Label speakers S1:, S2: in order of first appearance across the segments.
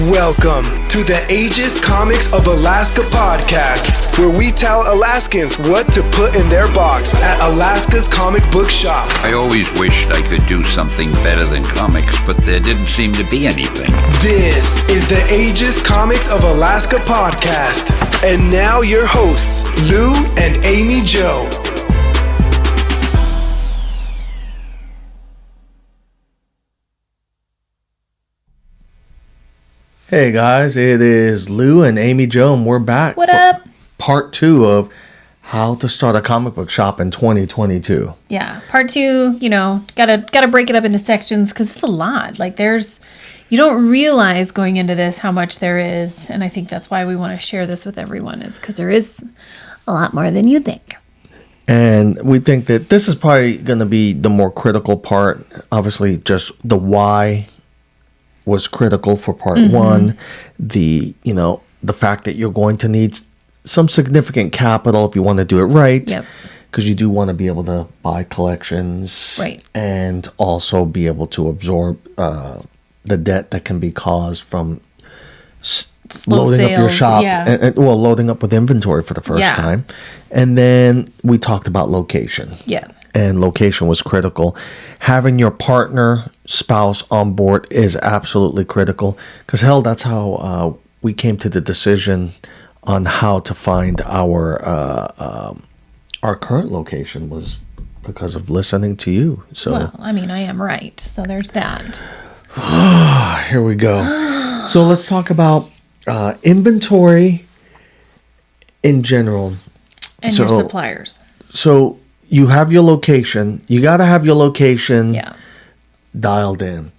S1: Welcome to the Aegis Comics of Alaska podcast, where we tell Alaskans what to put in their box at Alaska's comic book shop.
S2: I always wished I could do something better than comics, but there didn't seem to be anything.
S1: This is the Aegis Comics of Alaska podcast. And now your hosts, Lou and Amy Jo.
S3: Hey guys, it is Lou and Amy Jo, and we're back.
S4: What up?
S3: Part 2 of how to start a comic book shop in 2022.
S4: Yeah, part 2, gotta break it up into sections because it's a lot. Like you don't realize going into this how much there is, and I think that's why we want to share this with everyone, is because there is a lot more than you think.
S3: And we think that this is probably going to be the more critical part. Obviously, just the why was critical for part 1. The fact that you're going to need some significant capital if you want to do it right.
S4: Yep.
S3: Because you do want to be able to buy collections.
S4: Right.
S3: And also be able to absorb the debt that can be caused from loading up your shop.
S4: Yeah.
S3: And loading up with inventory for the first time. And then we talked about location.
S4: Yeah.
S3: And location was critical. Having your partner, spouse on board is absolutely critical. Because hell, that's how we came to the decision on how to find our current location, was because of listening to you. So,
S4: Well, I mean, I am right. So there's that.
S3: here we go. So let's talk about inventory in general.
S4: And your suppliers.
S3: So you have your location. You got to have your location dialed in.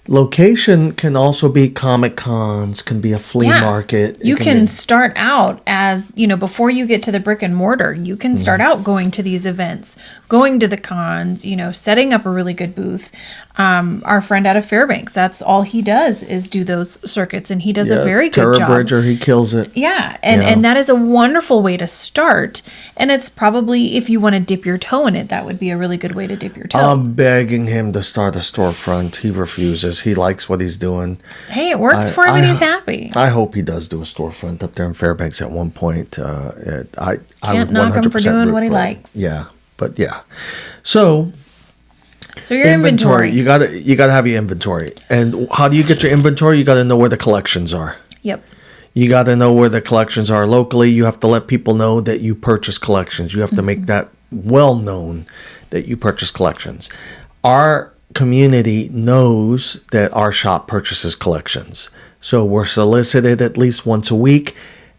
S3: Location can also be Comic Cons, can be a flea market.
S4: You can start out as, before you get to the brick and mortar, you can start out going to these events, going to the cons, setting up a really good booth. Our friend out of Fairbanks, that's all he does is do those circuits, and he does a very good job.
S3: Bridger, he kills it.
S4: Yeah, and that is a wonderful way to start. And it's probably, if you want to dip your toe in it, that would be a really good way to dip your toe.
S3: I'm begging him to start a storefront. He refuses. He likes what he's doing.
S4: Hey, it works for him and he's happy.
S3: I hope he does do a storefront up there in Fairbanks at one point. I
S4: Can't
S3: would
S4: knock him
S3: 100%
S4: for doing what he
S3: root for him.
S4: likes.
S3: Yeah, but yeah. So
S4: your inventory.
S3: You gotta have your inventory. And how do you get your inventory? You gotta know where the collections are.
S4: Yep.
S3: You got to know where the collections are locally. You have to let people know that you purchase collections. You have to make that well known that you purchase collections. Our community knows that our shop purchases collections. So we're solicited at least once a week.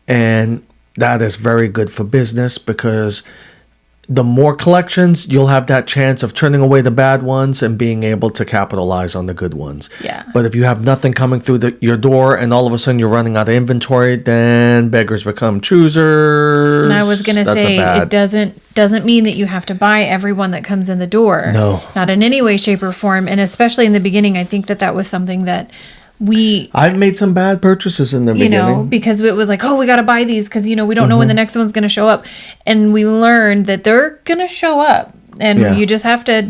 S3: And that is very good for business, because the more collections, you'll have that chance of turning away the bad ones and being able to capitalize on the good ones.
S4: Yeah.
S3: But if you have nothing coming through your door and all of a sudden you're running out of inventory, then beggars become choosers.
S4: And I was going to say, it doesn't mean that you have to buy everyone that comes in the door.
S3: No.
S4: Not in any way, shape, or form. And especially in the beginning, I think that was something that
S3: I've made some bad purchases in the beginning.
S4: Because it was like, we got to buy these because, we don't know when the next one's going to show up. And we learned that they're going to show up. And you just have to,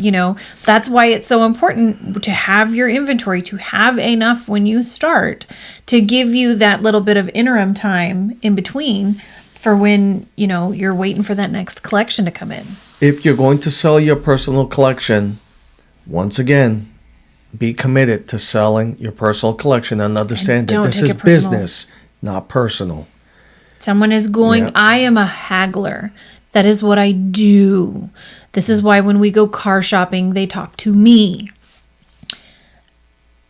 S4: that's why it's so important to have your inventory, to have enough when you start, to give you that little bit of interim time in between for when, you're waiting for that next collection to come in. If
S3: you're going to sell your personal collection, once again, be committed to selling your personal collection and understand that this is business, not personal.
S4: Someone is going, I am a haggler. That is what I do. This is why when we go car shopping, they talk to me.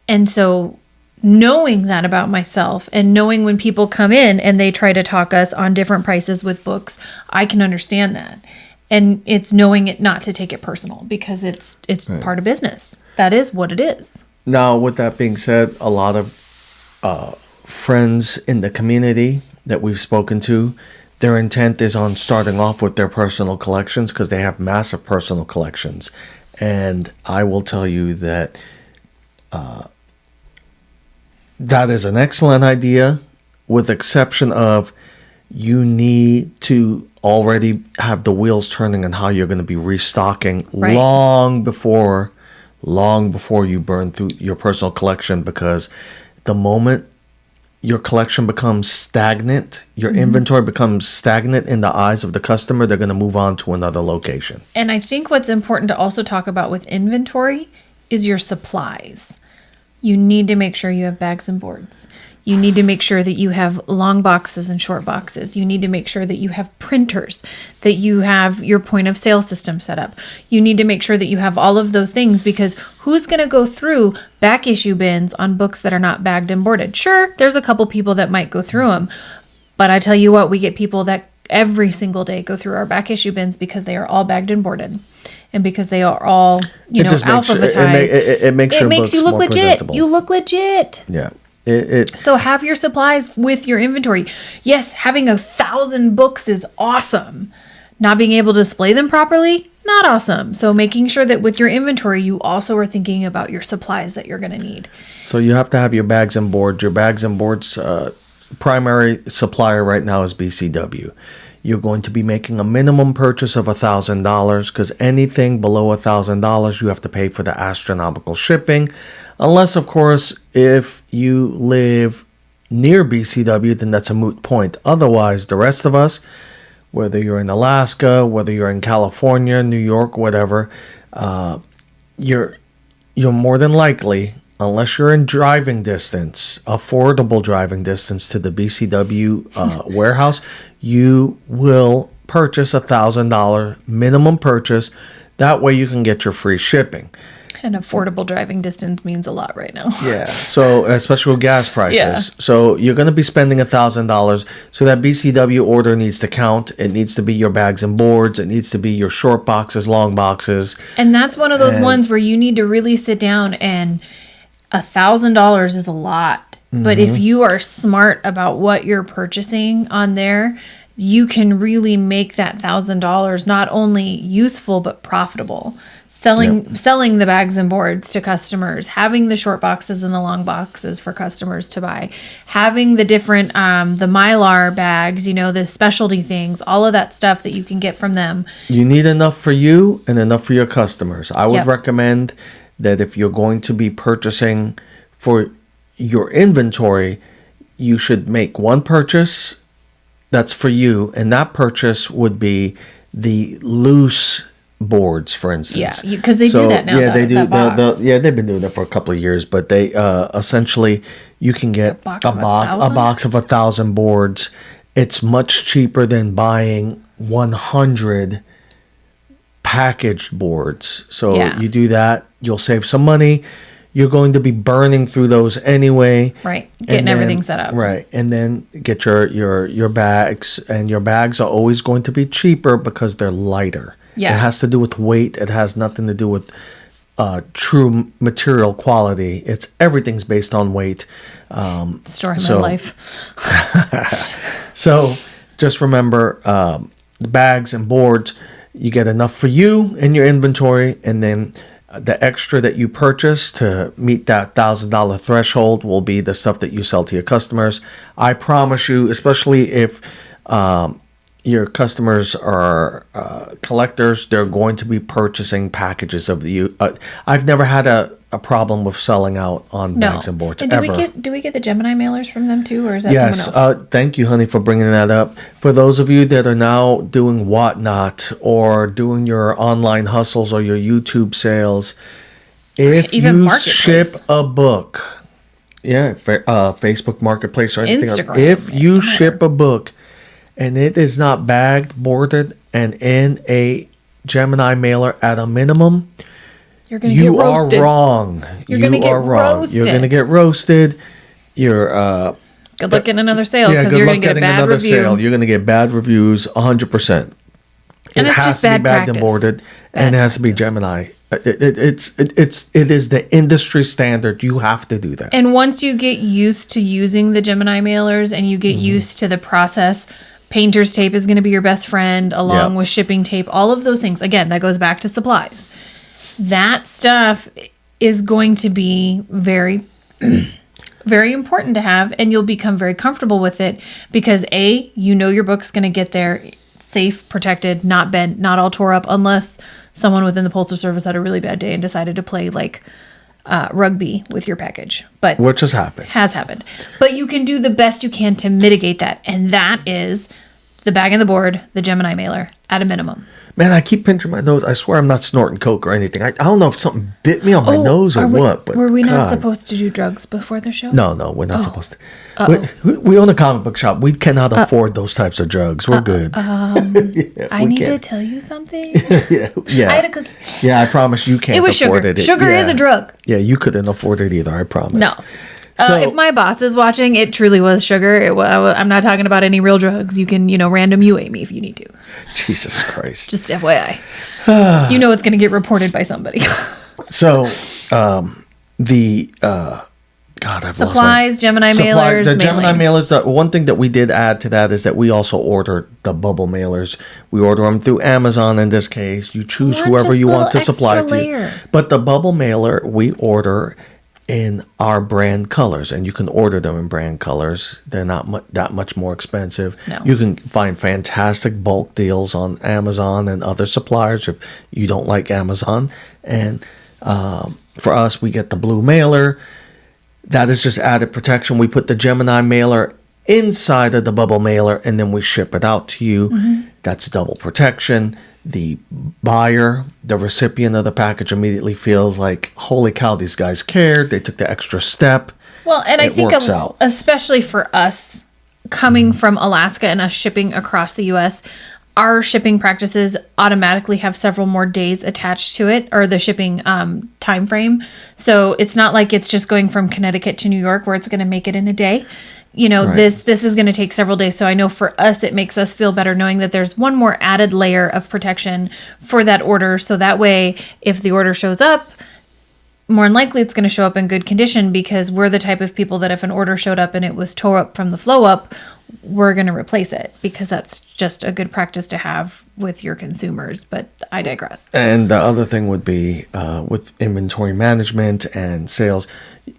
S4: And so knowing that about myself, and knowing when people come in and they try to talk us on different prices with books, I can understand that. And it's knowing it not to take it personal, because it's part of business. That is what it is.
S3: Now, with that being said, a lot of friends in the community that we've spoken to, their intent is on starting off with their personal collections because they have massive personal collections. And I will tell you that that is an excellent idea, with exception of you need to already have the wheels turning on how you're going to be restocking long before you burn through your personal collection, because the moment your collection becomes stagnant, your inventory becomes stagnant in the eyes of the customer, they're going to move on to another location.
S4: And I think what's important to also talk about with inventory is your supplies. You need to make sure you have bags and boards. You need to make sure that you have long boxes and short boxes. You need to make sure that you have printers, that you have your point of sale system set up. You need to make sure that you have all of those things, because who's going to go through back issue bins on books that are not bagged and boarded? Sure, there's a couple people that might go through them, but I tell you what, we get people that every single day go through our back issue bins because they are all bagged and boarded. And because they are all, alphabetized.
S3: It makes
S4: you look
S3: more
S4: legit.
S3: presentable.
S4: You look legit.
S3: Yeah.
S4: So have your supplies with your inventory. Yes, having 1,000 books is awesome. Not being able to display them properly, not awesome. So making sure that with your inventory, you also are thinking about your supplies that you're going to need.
S3: So you have to have your bags and boards. Your bags and boards primary supplier right now is BCW. You're going to be making a minimum purchase of $1,000, because anything below $1,000 you have to pay for the astronomical shipping. Unless, of course, if you live near BCW, then that's a moot point. Otherwise, the rest of us, whether you're in Alaska, whether you're in California, New York, whatever, you're more than likely, unless you're in driving distance, affordable driving distance to the BCW warehouse, you will purchase $1,000 minimum purchase. That way you can get your free shipping.
S4: And affordable driving distance means a lot right now.
S3: Yeah. So especially with gas prices.
S4: Yeah.
S3: So you're going to be spending $1,000. So that BCW order needs to count. It needs to be your bags and boards. It needs to be your short boxes, long boxes.
S4: And that's one of those ones where you need to really sit down, and $1,000 is a lot. But if you are smart about what you're purchasing on there, you can really make that $1,000 not only useful but profitable. Selling the bags and boards to customers, having the short boxes and the long boxes for customers to buy, having the different the Mylar bags, the specialty things, all of that stuff that you can get from them.
S3: You need enough for you and enough for your customers. I would recommend that if you're going to be purchasing for your inventory, you should make one purchase that's for you, and that purchase would be the loose boards, for instance.
S4: Yeah, because they do that now.
S3: Yeah, they do.
S4: Box.
S3: They've been doing that for a couple of years, but they essentially you can get a box of 1,000 boards. It's much cheaper than buying 100 packaged boards. So you do that, you'll save some money. You're going to be burning through those anyway.
S4: Right. Getting everything set up.
S3: Right. And then get your bags. And your bags are always going to be cheaper because they're lighter.
S4: Yeah.
S3: It has to do with weight. It has nothing to do with true material quality. Everything's based on weight.
S4: Story of my life.
S3: So just remember, the bags and boards, you get enough for you in your inventory, and then the extra that you purchase to meet that $1,000 threshold will be the stuff that you sell to your customers. I promise you, especially if your customers are collectors, they're going to be purchasing packages of you. I've never had a problem with selling out on bags and boards.
S4: And do we get the Gemini mailers from them too, or is that someone else?
S3: Thank you, honey, for bringing that up. For those of you that are now doing Whatnot or doing your online hustles or your YouTube sales, if
S4: even
S3: you ship a book, Facebook Marketplace or anything
S4: Instagram,
S3: else, if you ship a book and it is not bagged, boarded, and in a Gemini mailer at a minimum, you are wrong.
S4: You're going to get roasted.
S3: You're going to get roasted. You're
S4: good luck getting another sale, because you're going to get a bad review.
S3: You're going to get bad reviews, 100%.
S4: And it's just bad practice. It has to be bagged and boarded,
S3: and it has to be Gemini. It is the industry standard. You have to do that.
S4: And once you get used to using the Gemini mailers and you get used to the process, painter's tape is going to be your best friend, along with shipping tape, all of those things. Again, that goes back to supplies. That stuff is going to be very, very important to have, and you'll become very comfortable with it because your book's going to get there safe, protected, not bent, not all tore up, unless someone within the Postal Service had a really bad day and decided to play like rugby with your package. But
S3: Which has happened.
S4: Has happened. But you can do the best you can to mitigate that. And that is the bag and the board, the Gemini mailer, at a minimum.
S3: Man, I keep pinching my nose. I swear I'm not snorting coke or anything. I don't know if something bit me on my nose or what. But
S4: were we not
S3: God.
S4: supposed to do drugs before the show?
S3: No, we're not supposed to. We own a comic book shop. We cannot afford those types of drugs. We're good.
S4: I need to tell you something.
S3: Yeah.
S4: I had a cookie.
S3: Yeah, I promise you can't
S4: It was
S3: afford
S4: sugar.
S3: it.
S4: Sugar is a drug.
S3: Yeah, you couldn't afford it either, I promise.
S4: No.
S3: So,
S4: If my boss is watching, it truly was sugar. I'm not talking about any real drugs. You can, random UA me if you need to.
S3: Jesus Christ.
S4: Just FYI. You know it's going to get reported by somebody.
S3: So, God, I've
S4: Supplies,
S3: lost
S4: Gemini mailers,
S3: The
S4: mailing.
S3: Gemini mailers. The one thing that we did add to that is that we also order the bubble mailers. We order them through Amazon in this case. You choose
S4: One
S3: whoever
S4: just
S3: you want to
S4: little
S3: supply
S4: extra
S3: to.
S4: layer.
S3: But the bubble mailer we order in our brand colors, and you can order them in brand colors. They're not that much more expensive.
S4: No.
S3: You can find fantastic bulk deals on Amazon and other suppliers if you don't like Amazon. And for us, we get the blue mailer. That is just added protection. We put the Gemini mailer inside of the bubble mailer, and then we ship it out to you.
S4: Mm-hmm.
S3: That's double protection. The buyer, the recipient of the package, immediately feels like, holy cow, these guys cared. They took the extra step.
S4: Well, and I
S3: It
S4: think
S3: works out.
S4: especially for us coming from Alaska and us shipping across the U.S., our shipping practices automatically have several more days attached to it, or the shipping time frame. So it's not like it's just going from Connecticut to New York where it's going to make it in a day.
S3: Right.
S4: This is going to take several days. So I know for us, it makes us feel better knowing that there's one more added layer of protection for that order. So that way, if the order shows up, more than likely it's going to show up in good condition, because we're the type of people that if an order showed up and it was tore up from the flow up, we're going to replace it, because that's just a good practice to have with your consumers. But I digress.
S3: And the other thing would be with inventory management and sales,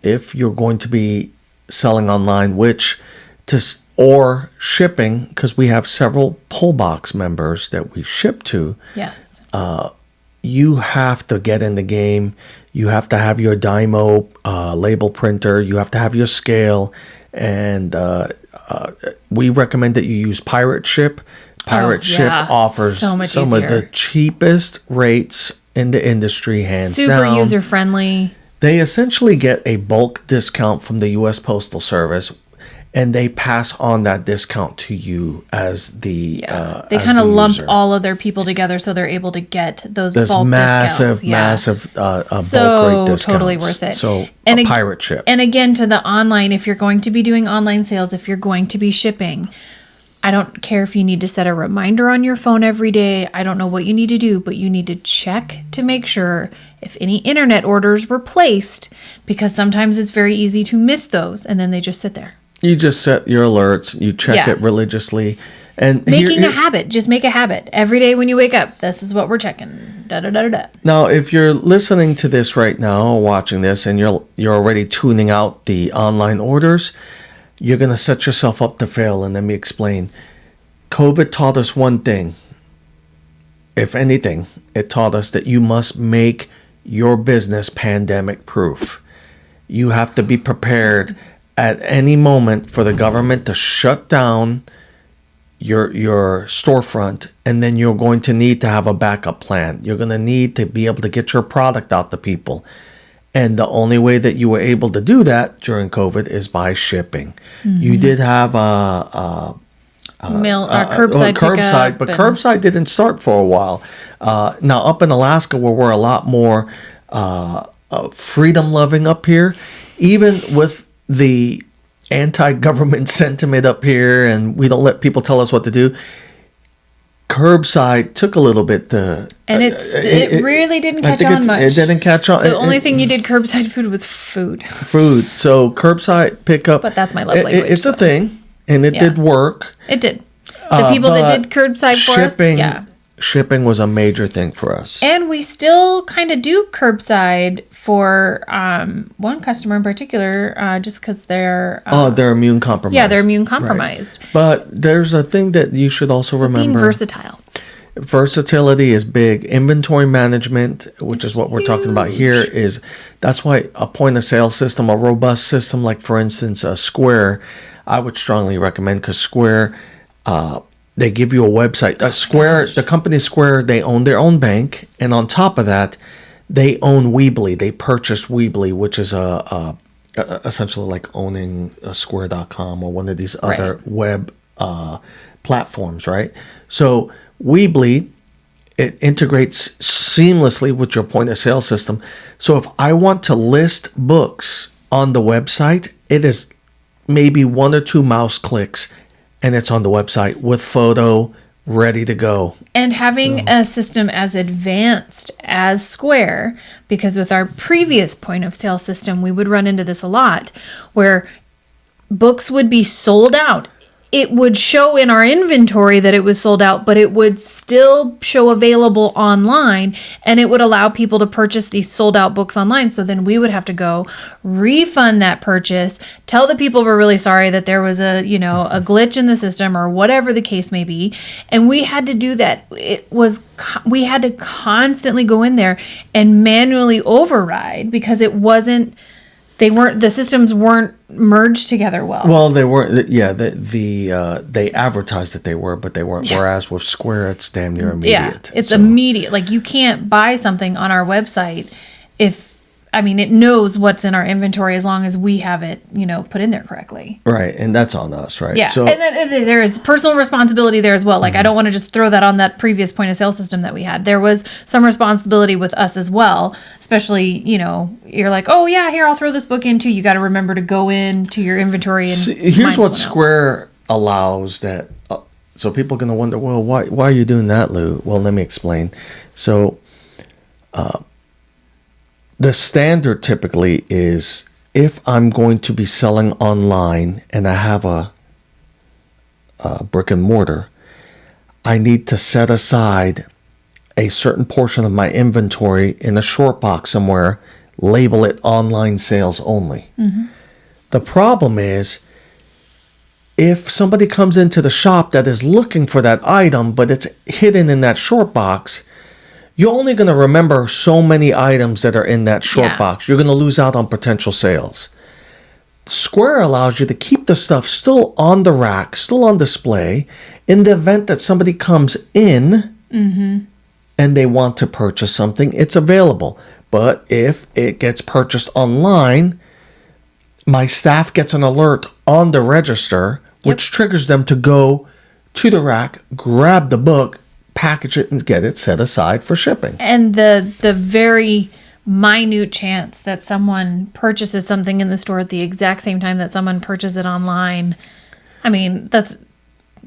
S3: if you're going to be selling online, or shipping, because we have several pull box members that we ship to.
S4: Yes.
S3: You have to get in the game. You have to have your Dymo label printer. You have to have your scale. And we recommend that you use Pirate Ship. Pirate Ship offers
S4: so much
S3: some
S4: easier.
S3: of the cheapest rates in the industry, hands
S4: Super
S3: down.
S4: user friendly.
S3: They essentially get a bulk discount from the U.S. Postal Service, and they pass on that discount to you as the
S4: They
S3: as
S4: kind of
S3: the
S4: lump
S3: user.
S4: all of their people together so they're able to get those
S3: This
S4: bulk
S3: massive,
S4: discounts. Yeah.
S3: massive bulk
S4: So
S3: rate discounts.
S4: totally worth it.
S3: So
S4: And
S3: a
S4: ag-
S3: Pirate Ship.
S4: And again, to the online, if you're going to be doing online sales, if you're going to be shipping, I don't care if you need to set a reminder on your phone every day. I don't know what you need to do, but you need to check to make sure if any internet orders were placed, because sometimes it's very easy to miss those and then they just sit there.
S3: You just set your alerts. You check
S4: Yeah.
S3: it religiously. And
S4: Making a habit. Just make a habit. Every day when you wake up, this is what we're checking. Da, da, da, da, da.
S3: Now, if you're listening to this right now or watching this, and you're already tuning out the online orders, you're going to set yourself up to fail. And let me explain. COVID taught us one thing. If anything, it taught us that you must make your business pandemic proof. You have to be prepared at any moment for the government to shut down your storefront, and then you're going to need to have a backup plan. You're going to need to be able to get your product out to people. And the only way that you were able to do that during COVID is by shipping. You did have
S4: Curbside pickup.
S3: but curbside didn't start for a while. Now, up in Alaska, where we're a lot more freedom loving up here, even with the anti-government sentiment up here, and we don't let people tell us what to do, curbside took a little bit to...
S4: And it really didn't
S3: I
S4: catch
S3: think
S4: on much.
S3: It didn't catch on.
S4: The only thing you did curbside food was food.
S3: Food. So curbside pickup...
S4: But that's my love language,
S3: It's a
S4: so.
S3: thing, and it
S4: Yeah.
S3: did work.
S4: It did. The people that
S3: but
S4: did curbside for us, yeah.
S3: Shipping was a major thing for us.
S4: And we still kind of do curbside for one customer in particular, just because they're...
S3: they're immune compromised.
S4: yeah, they're immune
S3: Right.
S4: compromised.
S3: But there's a thing that you should also
S4: Being
S3: remember.
S4: versatile.
S3: Versatility is big. Inventory management, which is what we're talking about here, that's why a point of sale system, a robust system like, for instance, Square, I would strongly recommend, because Square, they give you a website. The company Square, they own their own bank, and on top of that, they own Weebly. They purchased Weebly, which is essentially like owning Square.com or one of these other web platforms, right? So Weebly, it integrates seamlessly with your point of sale system. So if I want to list books on the website, it is maybe 1 or 2 mouse clicks, and it's on the website with photo, ready to go.
S4: And having a system as advanced as Square, because with our previous point of sale system, we would run into this a lot, where books would be sold out. It would show in our inventory that it was sold out, but it would still show available online, and it would allow people to purchase these sold out books online. So then we would have to go refund that purchase, tell the people we're really sorry that there was a glitch in the system or whatever the case may be. And we had to do that. We had to constantly go in there and manually override, because the systems weren't merged together well.
S3: Well, they weren't. Yeah, they advertised that they were, but they weren't. Whereas with Square, it's damn near immediate.
S4: Yeah, it's immediate. Like, you can't buy something on our website it knows what's in our inventory as long as we have it, put in there correctly.
S3: Right, and that's on us, right?
S4: Yeah, so, and then there is personal responsibility there as well. Like, I don't want to just throw that on that previous point of sale system that we had. There was some responsibility with us as well, especially, you're like, oh yeah, here, I'll throw this book in too. You got to remember to go into your inventory. And
S3: here's what Square allows that, so people are going to wonder, well, why are you doing that, Lou? Well, let me explain. So, the standard typically is, if I'm going to be selling online and I have a brick and mortar, I need to set aside a certain portion of my inventory in a short box somewhere, label it online sales only. Mm-hmm. The problem is, if somebody comes into the shop that is looking for that item, but it's hidden in that short box, you're only going to remember so many items that are in that short box. You're going to lose out on potential sales. Square allows you to keep the stuff still on the rack, still on display, in the event that somebody comes in and they want to purchase something, it's available. But if it gets purchased online, my staff gets an alert on the register, which triggers them to go to the rack, grab the book, package it, and get it set aside for shipping.
S4: And the very minute chance that someone purchases something in the store at the exact same time that someone purchases it online, let's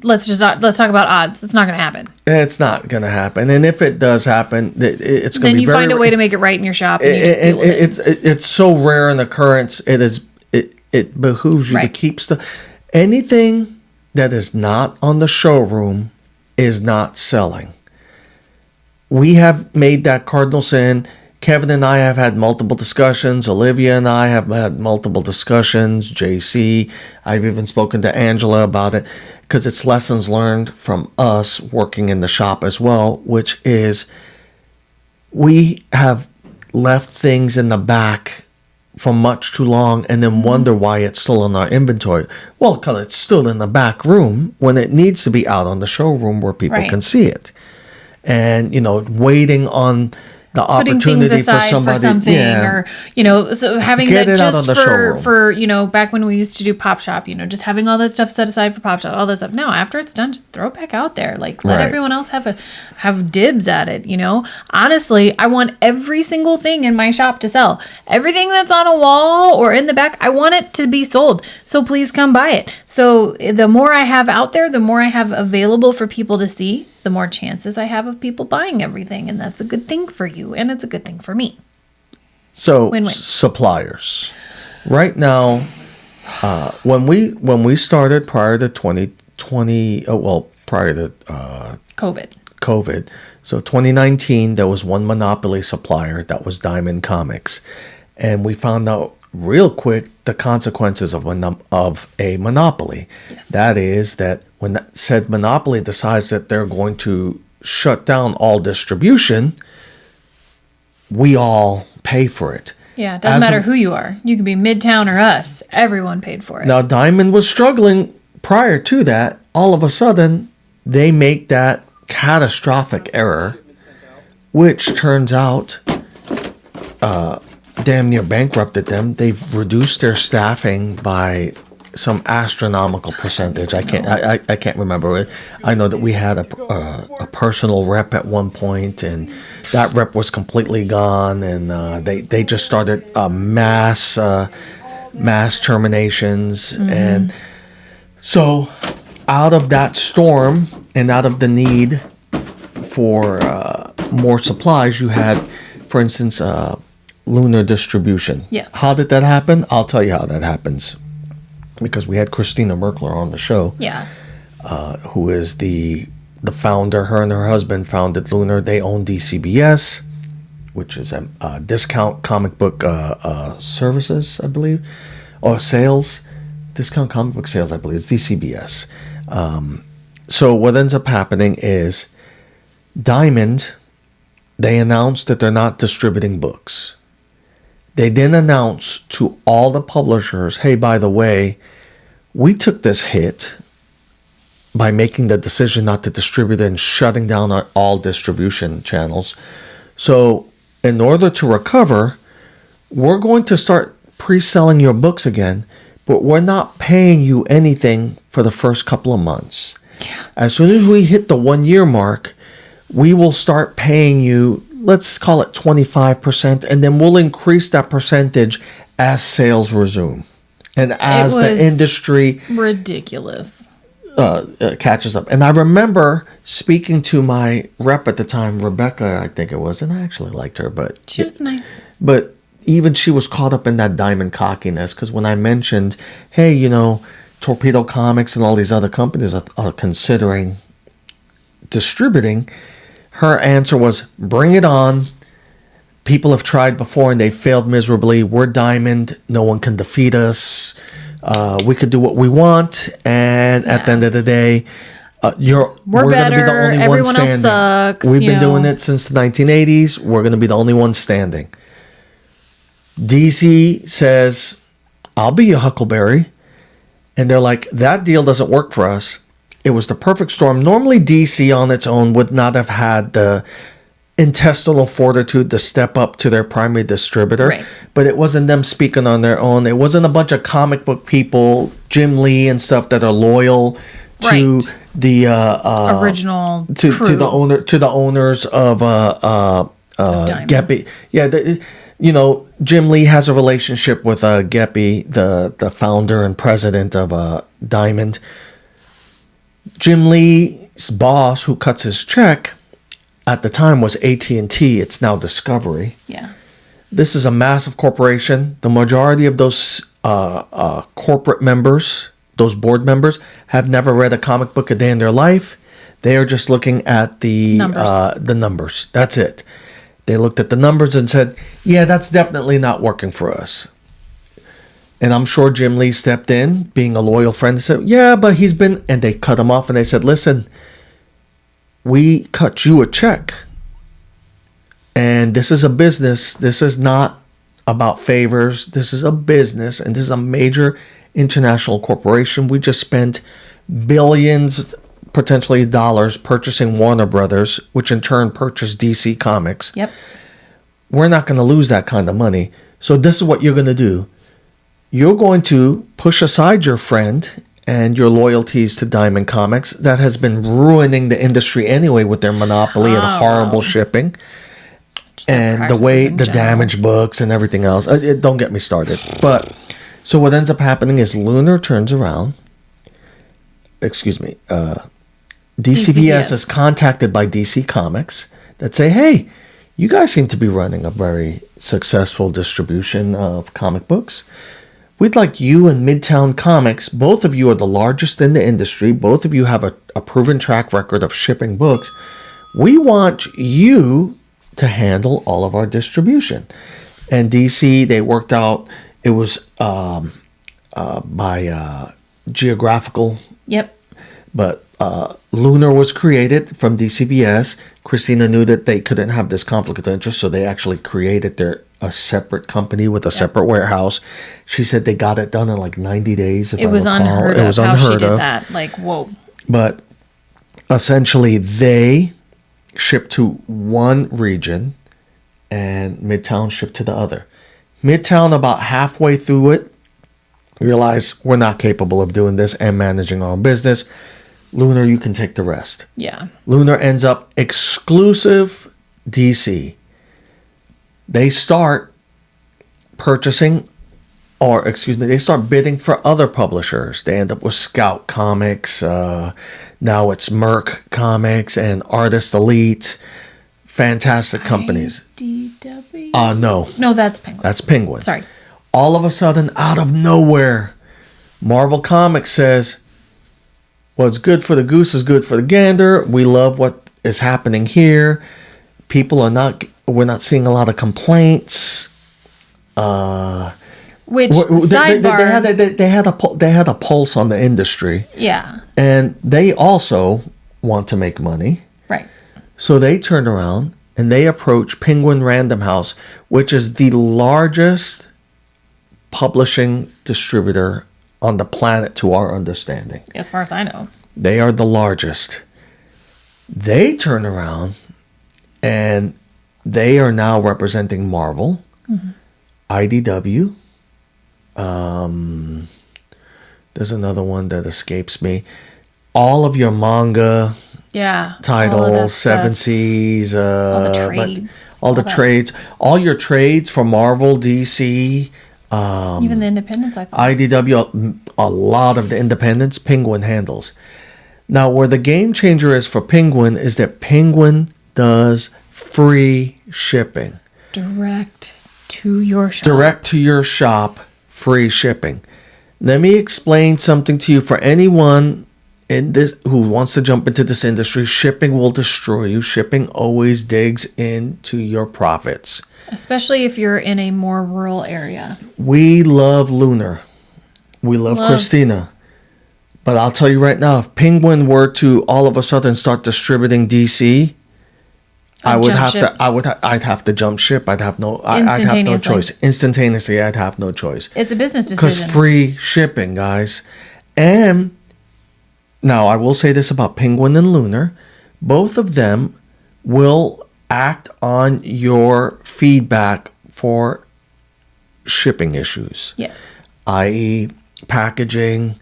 S4: talk about odds. It's not going to happen.
S3: It's not going to happen. And if it does happen, it's going to be
S4: then you find a way to make it right in your shop. And
S3: it's so rare an occurrence. It behooves you to keep stuff. Anything that is not on the showroom is not selling. We have made that cardinal sin. Kevin and I have had multiple discussions. Olivia and I have had multiple discussions. JC, I've even spoken to Angela about it, because it's lessons learned from us working in the shop as well, which is, we have left things in the back for much too long and then wonder why it's still in our inventory. Well, because it's still in the back room when it needs to be out on the showroom where people can see it. And, waiting on the opportunity for somebody,
S4: or so having
S3: get
S4: that
S3: it out on the showroom.
S4: for back when we used to do Pop Shop, just having all that stuff set aside for Pop Shop, all that stuff. No, after it's done, just throw it back out there. Like, let everyone else have dibs at it. Honestly, I want every single thing in my shop to sell. Everything that's on a wall or in the back, I want it to be sold. So please come buy it. So the more I have out there, the more I have available for people to see, the more chances I have of people buying everything. And that's a good thing for you. And it's a good thing for me.
S3: So win-win. Suppliers. Right now, when we started prior to 2020, prior to COVID. So 2019, there was one monopoly supplier, that was Diamond Comics. And we found out real quick the consequences of a monopoly. Yes. That is that when that said monopoly decides that they're going to shut down all distribution, we all pay for it.
S4: Yeah, it doesn't matter who you are. You can be Midtown or us. Everyone paid for it.
S3: Now, Diamond was struggling prior to that. All of a sudden, they make that catastrophic error, which turns out damn near bankrupted them. They've reduced their staffing by some astronomical percentage. I can't remember it. I know that we had a personal rep at one point, and that rep was completely gone, and they just started mass terminations. And so out of that storm and out of the need for more supplies, you had, for instance, Lunar Distribution.
S4: Yes.
S3: How did that happen? I'll tell you how that happens. Because we had Christina Merkler on the show.
S4: Yeah.
S3: Who is the founder. Her and her husband founded Lunar. They own DCBS, which is a discount comic book services, I believe. Or sales. Discount comic book sales, I believe. It's DCBS. So what ends up happening is Diamond, they announced that they're not distributing books. They then announced to all the publishers, hey, by the way, we took this hit by making the decision not to distribute and shutting down all distribution channels. So in order to recover, we're going to start pre-selling your books again, but we're not paying you anything for the first couple of months.
S4: Yeah.
S3: As soon as we hit the 1 year mark, we will start paying you, let's call it 25%, and then we'll increase that percentage as sales resume. And as the industry
S4: ridiculous
S3: catches up. And I remember speaking to my rep at the time, Rebecca, I think it was, and I actually liked her, but
S4: she was nice.
S3: But even she was caught up in that Diamond cockiness, because when I mentioned, hey, you know, Torpedo Comics and all these other companies are considering distributing, her answer was, bring it on. People have tried before and they failed miserably. We're Diamond. No one can defeat us. We could do what we want. And at the end of the day, we're going to be the only
S4: Everyone
S3: one standing.
S4: Else sucks,
S3: We've been doing it since the 1980s. We're going to be the only one standing. DC says, I'll be your Huckleberry. And they're like, that deal doesn't work for us. It was the perfect storm. Normally, DC on its own would not have had the intestinal fortitude to step up to their primary distributor.
S4: Right.
S3: But it wasn't them speaking on their own. It wasn't a bunch of comic book people, Jim Lee and stuff, that are loyal to the
S4: original
S3: to the owners of Geppy. Yeah, Jim Lee has a relationship with Geppy, the founder and president of Diamond. Jim Lee's boss, who cuts his check, at the time was AT&T. It's now Discovery.
S4: Yeah.
S3: This is a massive corporation. The majority of those corporate members, those board members, have never read a comic book a day in their life. They are just looking at the numbers. That's it. They looked at the numbers and said, yeah, that's definitely not working for us. And I'm sure Jim Lee stepped in, being a loyal friend, and said, yeah, but he's been... And they cut him off and they said, listen, we cut you a check. And this is a business. This is not about favors. This is a business. And this is a major international corporation. We just spent billions, potentially dollars, purchasing Warner Brothers, which in turn purchased DC Comics.
S4: Yep.
S3: We're not going to lose that kind of money. So this is what you're going to do. You're going to push aside your friend and your loyalties to Diamond Comics that has been ruining the industry anyway with their monopoly and horrible shipping and the way the damaged books and everything else. Don't get me started. But so what ends up happening is Lunar turns around. DCBS is contacted by DC Comics that say, hey, you guys seem to be running a very successful distribution of comic books. We'd like you and Midtown Comics, both of you are the largest in the industry. Both of you have a proven track record of shipping books. We want you to handle all of our distribution. And DC, they worked out, it was by geographical.
S4: Yep.
S3: But Lunar was created from DCBS. Christina knew that they couldn't have this conflict of interest, so they actually created a separate company with a separate warehouse. She said they got it done in like 90 days. If
S4: It was unheard of how she did that. Like, whoa.
S3: But essentially, they shipped to one region, and Midtown shipped to the other. Midtown, about halfway through it, realized we're not capable of doing this and managing our own business. Lunar, you can take the rest.
S4: Yeah.
S3: Lunar ends up exclusive DC. They start purchasing, or excuse me, they start bidding for other publishers. They end up with Scout Comics. Now it's Merc Comics and Artist Elite. Fantastic companies.
S4: IDW?
S3: No.
S4: No, that's Penguin.
S3: That's Penguin.
S4: Sorry.
S3: All of a sudden, out of nowhere, Marvel Comics says, what's good for the goose is good for the gander. We love what is happening here. We're not seeing a lot of complaints.
S4: Which sidebar?
S3: They had a pulse on the industry.
S4: Yeah.
S3: And they also want to make money.
S4: Right.
S3: So they turned around and they approached Penguin Random House, which is the largest publishing distributor on the planet to our understanding.
S4: As far as I know.
S3: They are the largest. They turn around and they are now representing Marvel, IDW. There's another one that escapes me. All of your manga titles, Seven Seas,
S4: all the trades.
S3: all the trades, all your trades from Marvel, DC,
S4: even the independents, I thought.
S3: IDW, a lot of the independents, Penguin handles. Now, where the game changer is for Penguin is that Penguin does free shipping.
S4: Direct to your shop.
S3: Direct to your shop, free shipping. Let me explain something to you. For anyone in this who wants to jump into this industry, shipping will destroy you. Shipping always digs into your profits.
S4: Especially if you're in a more rural area.
S3: We love Lunar. We love Christina. But I'll tell you right now, if Penguin were to all of a sudden start distributing DC, I'd have to jump ship. I'd have no choice. Instantaneously, I'd have no choice.
S4: It's a business decision.
S3: Because free shipping, guys. And now I will say this about Penguin and Lunar. Both of them will act on your feedback for shipping issues.
S4: Yes.
S3: I.e. packaging,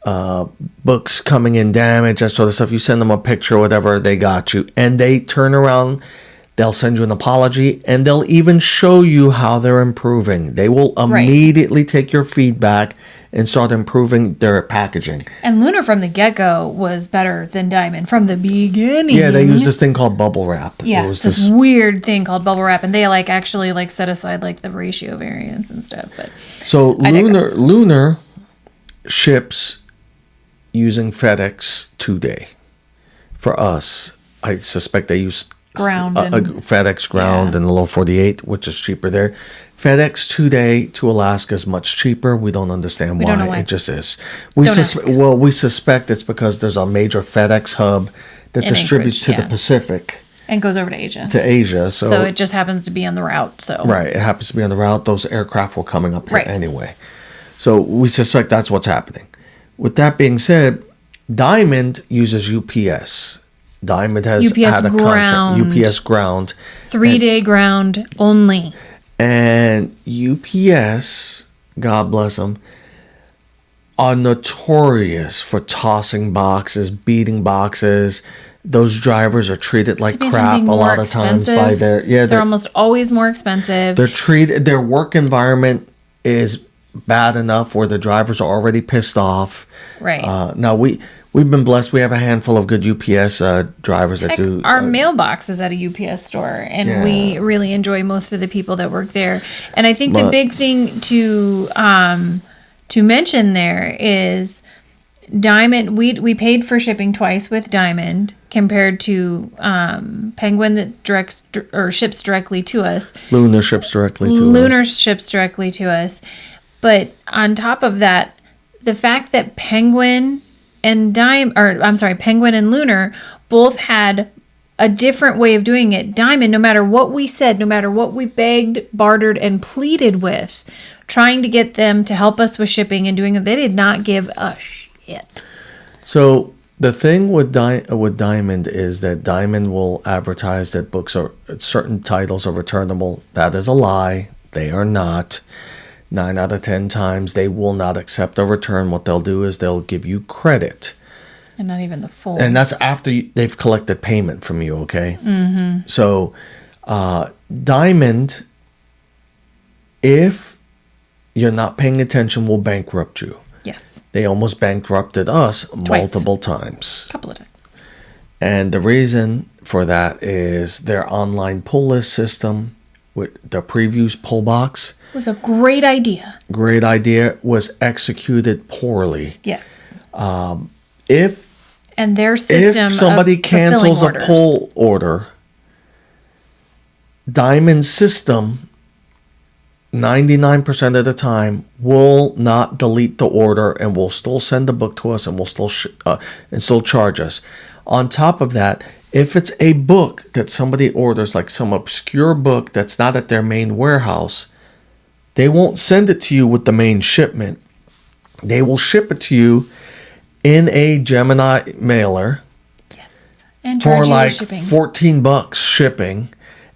S3: books coming in damaged, that sort of stuff. You send them a picture, whatever, they got you. And they turn around, they'll send you an apology, and they'll even show you how they're improving. They will immediately take your feedback and start improving their packaging.
S4: And Lunar from the get-go was better than Diamond from the beginning.
S3: Yeah, they used this thing called bubble wrap.
S4: Yeah, it was this weird thing called bubble wrap, and they actually set aside the ratio variance and stuff. But
S3: so Lunar ships using FedEx 2-day. For us, I suspect they use
S4: ground
S3: FedEx ground and the low 48, which is cheaper there. FedEx 2-day to Alaska is much cheaper. We don't understand why. Don't know why. It just is. We suspect it's because there's a major FedEx hub that distributes to the Pacific.
S4: And goes over to Asia. So it just happens to be on the route.
S3: Right. It happens to be on the route. Those aircraft were coming up here anyway. So we suspect that's what's happening. With that being said, Diamond uses UPS. Diamond has had a contract. UPS ground.
S4: 3-day ground only.
S3: And UPS, God bless them, are notorious for tossing boxes, beating boxes. Those drivers are treated like crap a lot of times by their... Yeah,
S4: they're almost always more expensive.
S3: They're treated... Their work environment is bad enough where the drivers are already pissed off.
S4: Right.
S3: Now, we've been blessed. We have a handful of good UPS drivers that do...
S4: Our mailbox is at a UPS store, and we really enjoy most of the people that work there. And I think the big thing to mention there is Diamond. We paid for shipping twice with Diamond compared to Penguin that ships directly to us.
S3: Lunar ships directly to us.
S4: Lunar ships directly to us. But on top of that, the fact that Penguin and Penguin and Lunar both had a different way of doing it. Diamond, no matter what we said, no matter what we begged, bartered, and pleaded with, trying to get them to help us with shipping and doing it, they did not give a shit.
S3: So the thing with Diamond is that Diamond will advertise that certain titles are returnable. That is a lie. They are not. 9 out of 10 times they will not accept a return. What they'll do is they'll give you credit.
S4: And not even the full.
S3: And that's after they've collected payment from you, okay? Mm-hmm. So Diamond, if you're not paying attention, will bankrupt you.
S4: Yes.
S3: They almost bankrupted us multiple times.
S4: A couple of times.
S3: And the reason for that is their online pull list system with the previews pull box.
S4: Was a great idea.
S3: Great idea, was executed poorly.
S4: Yes.
S3: If somebody cancels a pull order, Diamond system 99% of the time will not delete the order and will still send the book to us and will still charge us. On top of that, if it's a book that somebody orders, like some obscure book that's not at their main warehouse, they won't send it to you with the main shipment. They will ship it to you in a Gemini mailer.
S4: Yes. And
S3: for
S4: charge you
S3: like
S4: shipping.
S3: $14 shipping,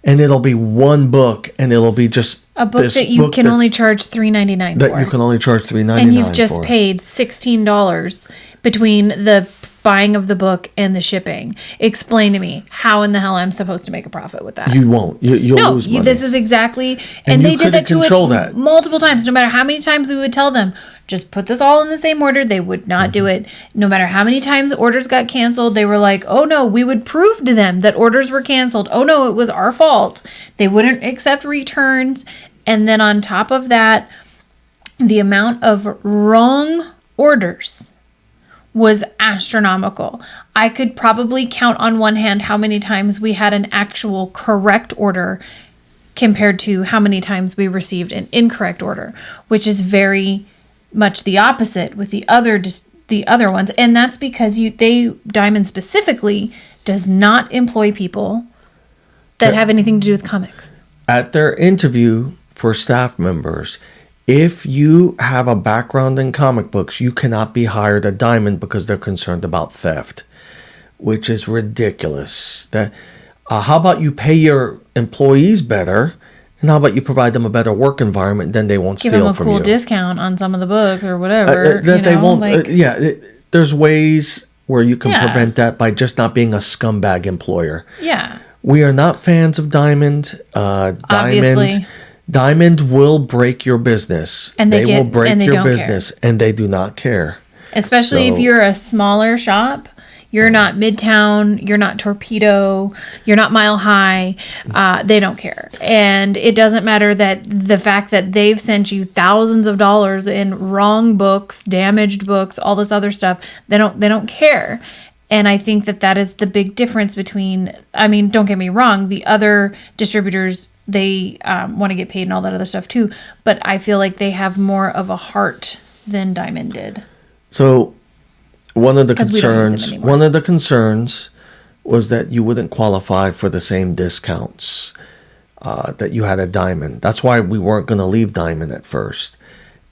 S3: and it'll be one book, and it'll be just
S4: a book that you can only charge $3.99 for.
S3: That you can only charge $3.99
S4: and you've just paid $16 between the buying of the book and the shipping. Explain to me how in the hell I'm supposed to make a profit with that.
S3: You won't. You'll lose money.
S4: This is exactly, and they did that to us multiple times. No matter how many times we would tell them, just put this all in the same order, they would not do it. No matter how many times orders got canceled, they were like, oh no, we would prove to them that orders were canceled. Oh no, it was our fault. They wouldn't accept returns. And then on top of that, the amount of wrong orders was astronomical. I could probably count on one hand how many times we had an actual correct order compared to how many times we received an incorrect order, which is very much the opposite with the other ones. And that's because Diamond specifically does not employ people that have anything to do with comics.
S3: At their interview for staff members, if you have a background in comic books, you cannot be hired at Diamond because they're concerned about theft, which is ridiculous. How about you pay your employees better, and how about you provide them a better work environment? Then they won't steal from you.
S4: Give them a cool discount on some of the books or whatever.
S3: They won't. There's ways where you can prevent that by just not being a scumbag employer.
S4: Yeah.
S3: We are not fans of Diamond.
S4: Obviously.
S3: Diamond will break your business.
S4: And they
S3: will break your business, and they do not care.
S4: Especially if you're a smaller shop. You're not Midtown. You're not Torpedo. You're not Mile High. They don't care. And it doesn't matter that the fact that they've sent you thousands of dollars in wrong books, damaged books, all this other stuff. They don't care. And I think that is the big difference between, don't get me wrong, the other distributors, they want to get paid and all that other stuff too. But I feel like they have more of a heart than Diamond did.
S3: So one of the concerns was that you wouldn't qualify for the same discounts that you had at Diamond. That's why we weren't going to leave Diamond at first.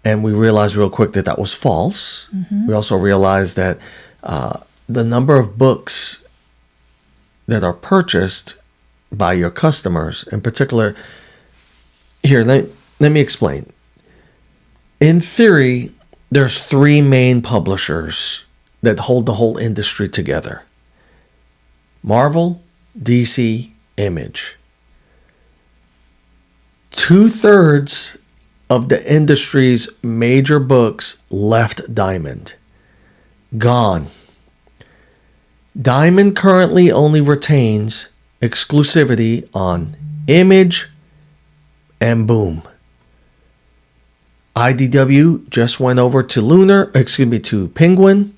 S3: And we realized real quick that was false. Mm-hmm. We also realized that the number of books that are purchased by your customers, in particular, here, let me explain. In theory, there's 3 main publishers that hold the whole industry together. Marvel, DC, Image. 2/3 of the industry's major books left Diamond. Gone. Diamond currently only retains exclusivity on Image and Boom. IDW just went over to Penguin.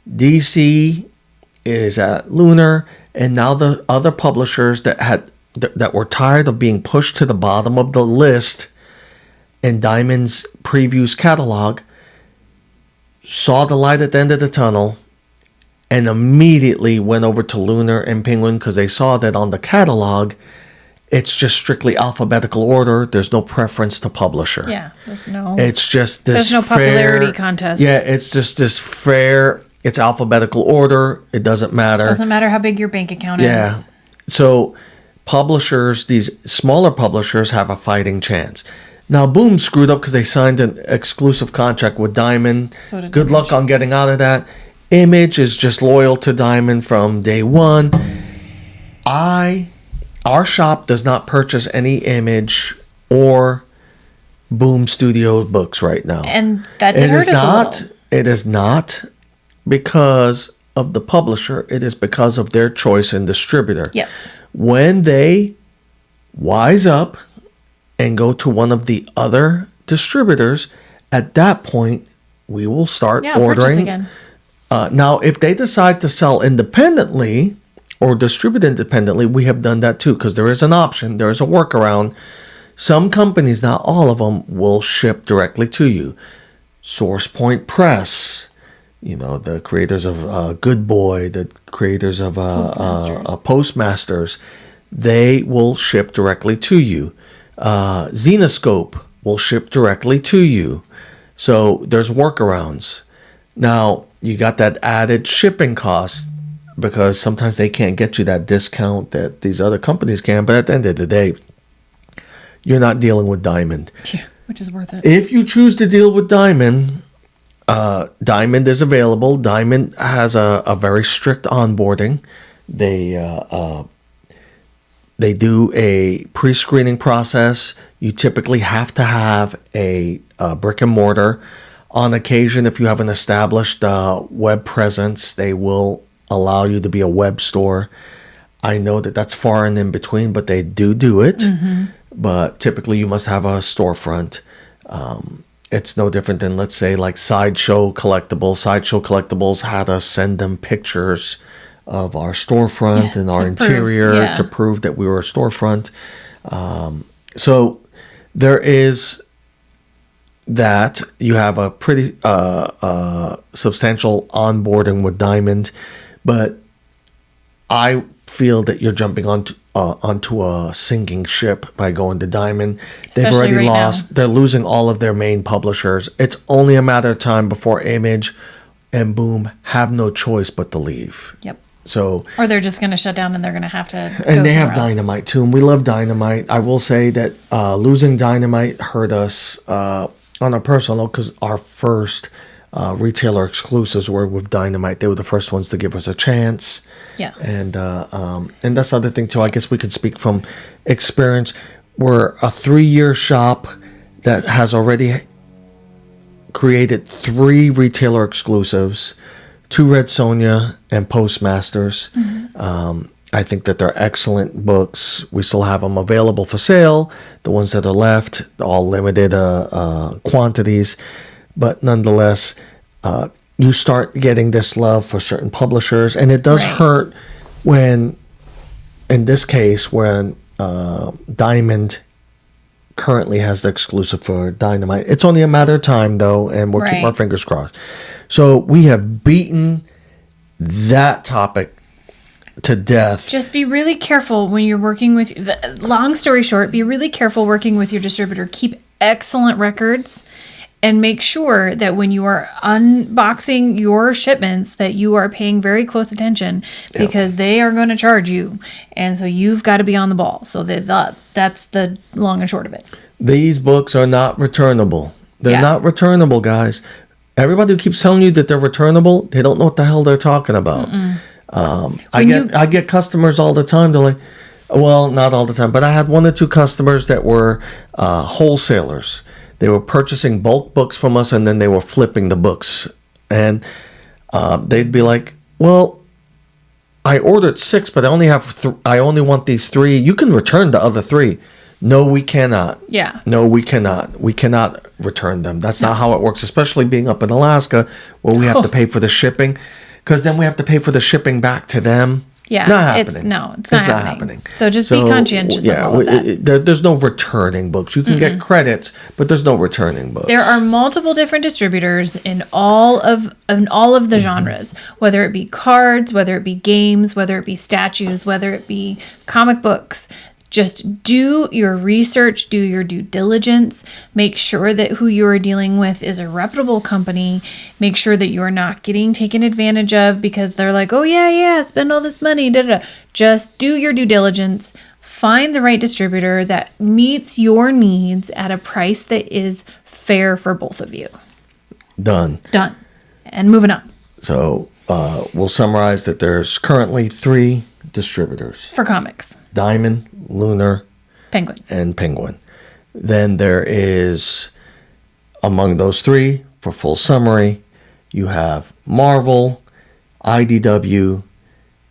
S3: DC is at Lunar, and now the other publishers that were tired of being pushed to the bottom of the list in Diamond's previews catalog saw the light at the end of the tunnel, and immediately went over to Lunar and Penguin because they saw that on the catalog, it's just strictly alphabetical order. There's no preference to publisher.
S4: Yeah,
S3: It's just this
S4: there's no popularity contest.
S3: Yeah, it's just this fair. It's alphabetical order. It doesn't matter.
S4: Doesn't matter how big your bank account is.
S3: Yeah. So publishers, these smaller publishers, have a fighting chance. Now, Boom screwed up because they signed an exclusive contract with Diamond.
S4: So did
S3: Good luck on getting out of that. Image is just loyal to Diamond from day one. Our shop does not purchase any Image or Boom Studio books right now.
S4: And that did hurt us a little.
S3: It is not because of the publisher. It is because of their choice in distributor.
S4: Yes.
S3: When they wise up and go to one of the other distributors, at that point, we will start ordering.
S4: Purchase again.
S3: Now, if they decide to sell independently or distribute independently, we have done that too, because there is an option, there is a workaround. Some companies, not all of them, will ship directly to you. SourcePoint Press, the creators of Good Boy, the creators of Postmasters, they will ship directly to you. Zenoscope will ship directly to you. So there's workarounds. Now, you got that added shipping cost because sometimes they can't get you that discount that these other companies can. But at the end of the day, you're not dealing with Diamond.
S4: Yeah, which is worth it.
S3: If you choose to deal with Diamond, Diamond is available. Diamond has a very strict onboarding. They do a pre-screening process. You typically have to have a brick and mortar. On occasion, if you have an established web presence, they will allow you to be a web store. I know that that's far and in between, but they do it. Mm-hmm. But typically, you must have a storefront. It's no different than, let's say, like Sideshow Collectibles. Sideshow Collectibles had us send them pictures of our storefront and our interior to prove that we were a storefront. So there is that. You have a pretty substantial onboarding with Diamond, but I feel that you're jumping onto a sinking ship by going to Diamond. They've already lost. Now. They're losing all of their main publishers. It's only a matter of time before Image and Boom have no choice but to leave.
S4: Yep.
S3: So,
S4: or they're just going to shut down and they're going to have to.
S3: And they have Dynamite too, and we love Dynamite. I will say that losing Dynamite hurt us on a personal note because our first retailer exclusives were with Dynamite. They were the first ones to give us a chance.
S4: Yeah.
S3: And that's the other thing too. I guess we could speak from experience. We're a 3-year shop that has already created 3 retailer exclusives. 2 Red Sonja and Postmasters. Mm-hmm. I think that they're excellent books. We still have them available for sale. The ones that are left, all limited quantities. But nonetheless, you start getting this love for certain publishers. And it does hurt when, in this case, when Diamond currently has the exclusive for Dynamite. It's only a matter of time, though, and we'll keep our fingers crossed. So we have beaten that topic to death.
S4: Just be really careful when you're working with. Long story short, be really careful working with your distributor. Keep excellent records, and make sure that when you are unboxing your shipments, that you are paying very close attention because they are going to charge you, and so you've got to be on the ball. So that's the long and short of it.
S3: These books are not returnable. They're not returnable, guys. Everybody who keeps telling you that they're returnable, they don't know what the hell they're talking about. I get customers all the time. They're like, well, not all the time, but I had 1 or 2 customers that were wholesalers. They were purchasing bulk books from us, and then they were flipping the books. And they'd be like, well, I ordered 6, but I only have I only want these 3. You can return the other 3. No, we cannot.
S4: Yeah.
S3: No, we cannot. We cannot return them. That's not how it works, especially being up in Alaska where we have to pay for the shipping, because then we have to pay for the shipping back to them.
S4: Yeah,
S3: not
S4: it's
S3: happening.
S4: it's not happening. So just be conscientious of all of that.
S3: There's no returning books. You can get credits, but there's no returning books.
S4: There are multiple different distributors in all of the genres, whether it be cards, whether it be games, whether it be statues, whether it be comic books. Just do your research, do your due diligence, make sure that who you are dealing with is a reputable company, make sure that you are not getting taken advantage of because they're like, oh yeah, spend all this money, Just do your due diligence, find the right distributor that meets your needs at a price that is fair for both of you.
S3: Done.
S4: And moving on.
S3: So we'll summarize that there's currently 3 distributors.
S4: For comics.
S3: Diamond, Lunar,
S4: Penguin.
S3: And Penguin. Then there is, among those 3, for full summary, you have Marvel, IDW,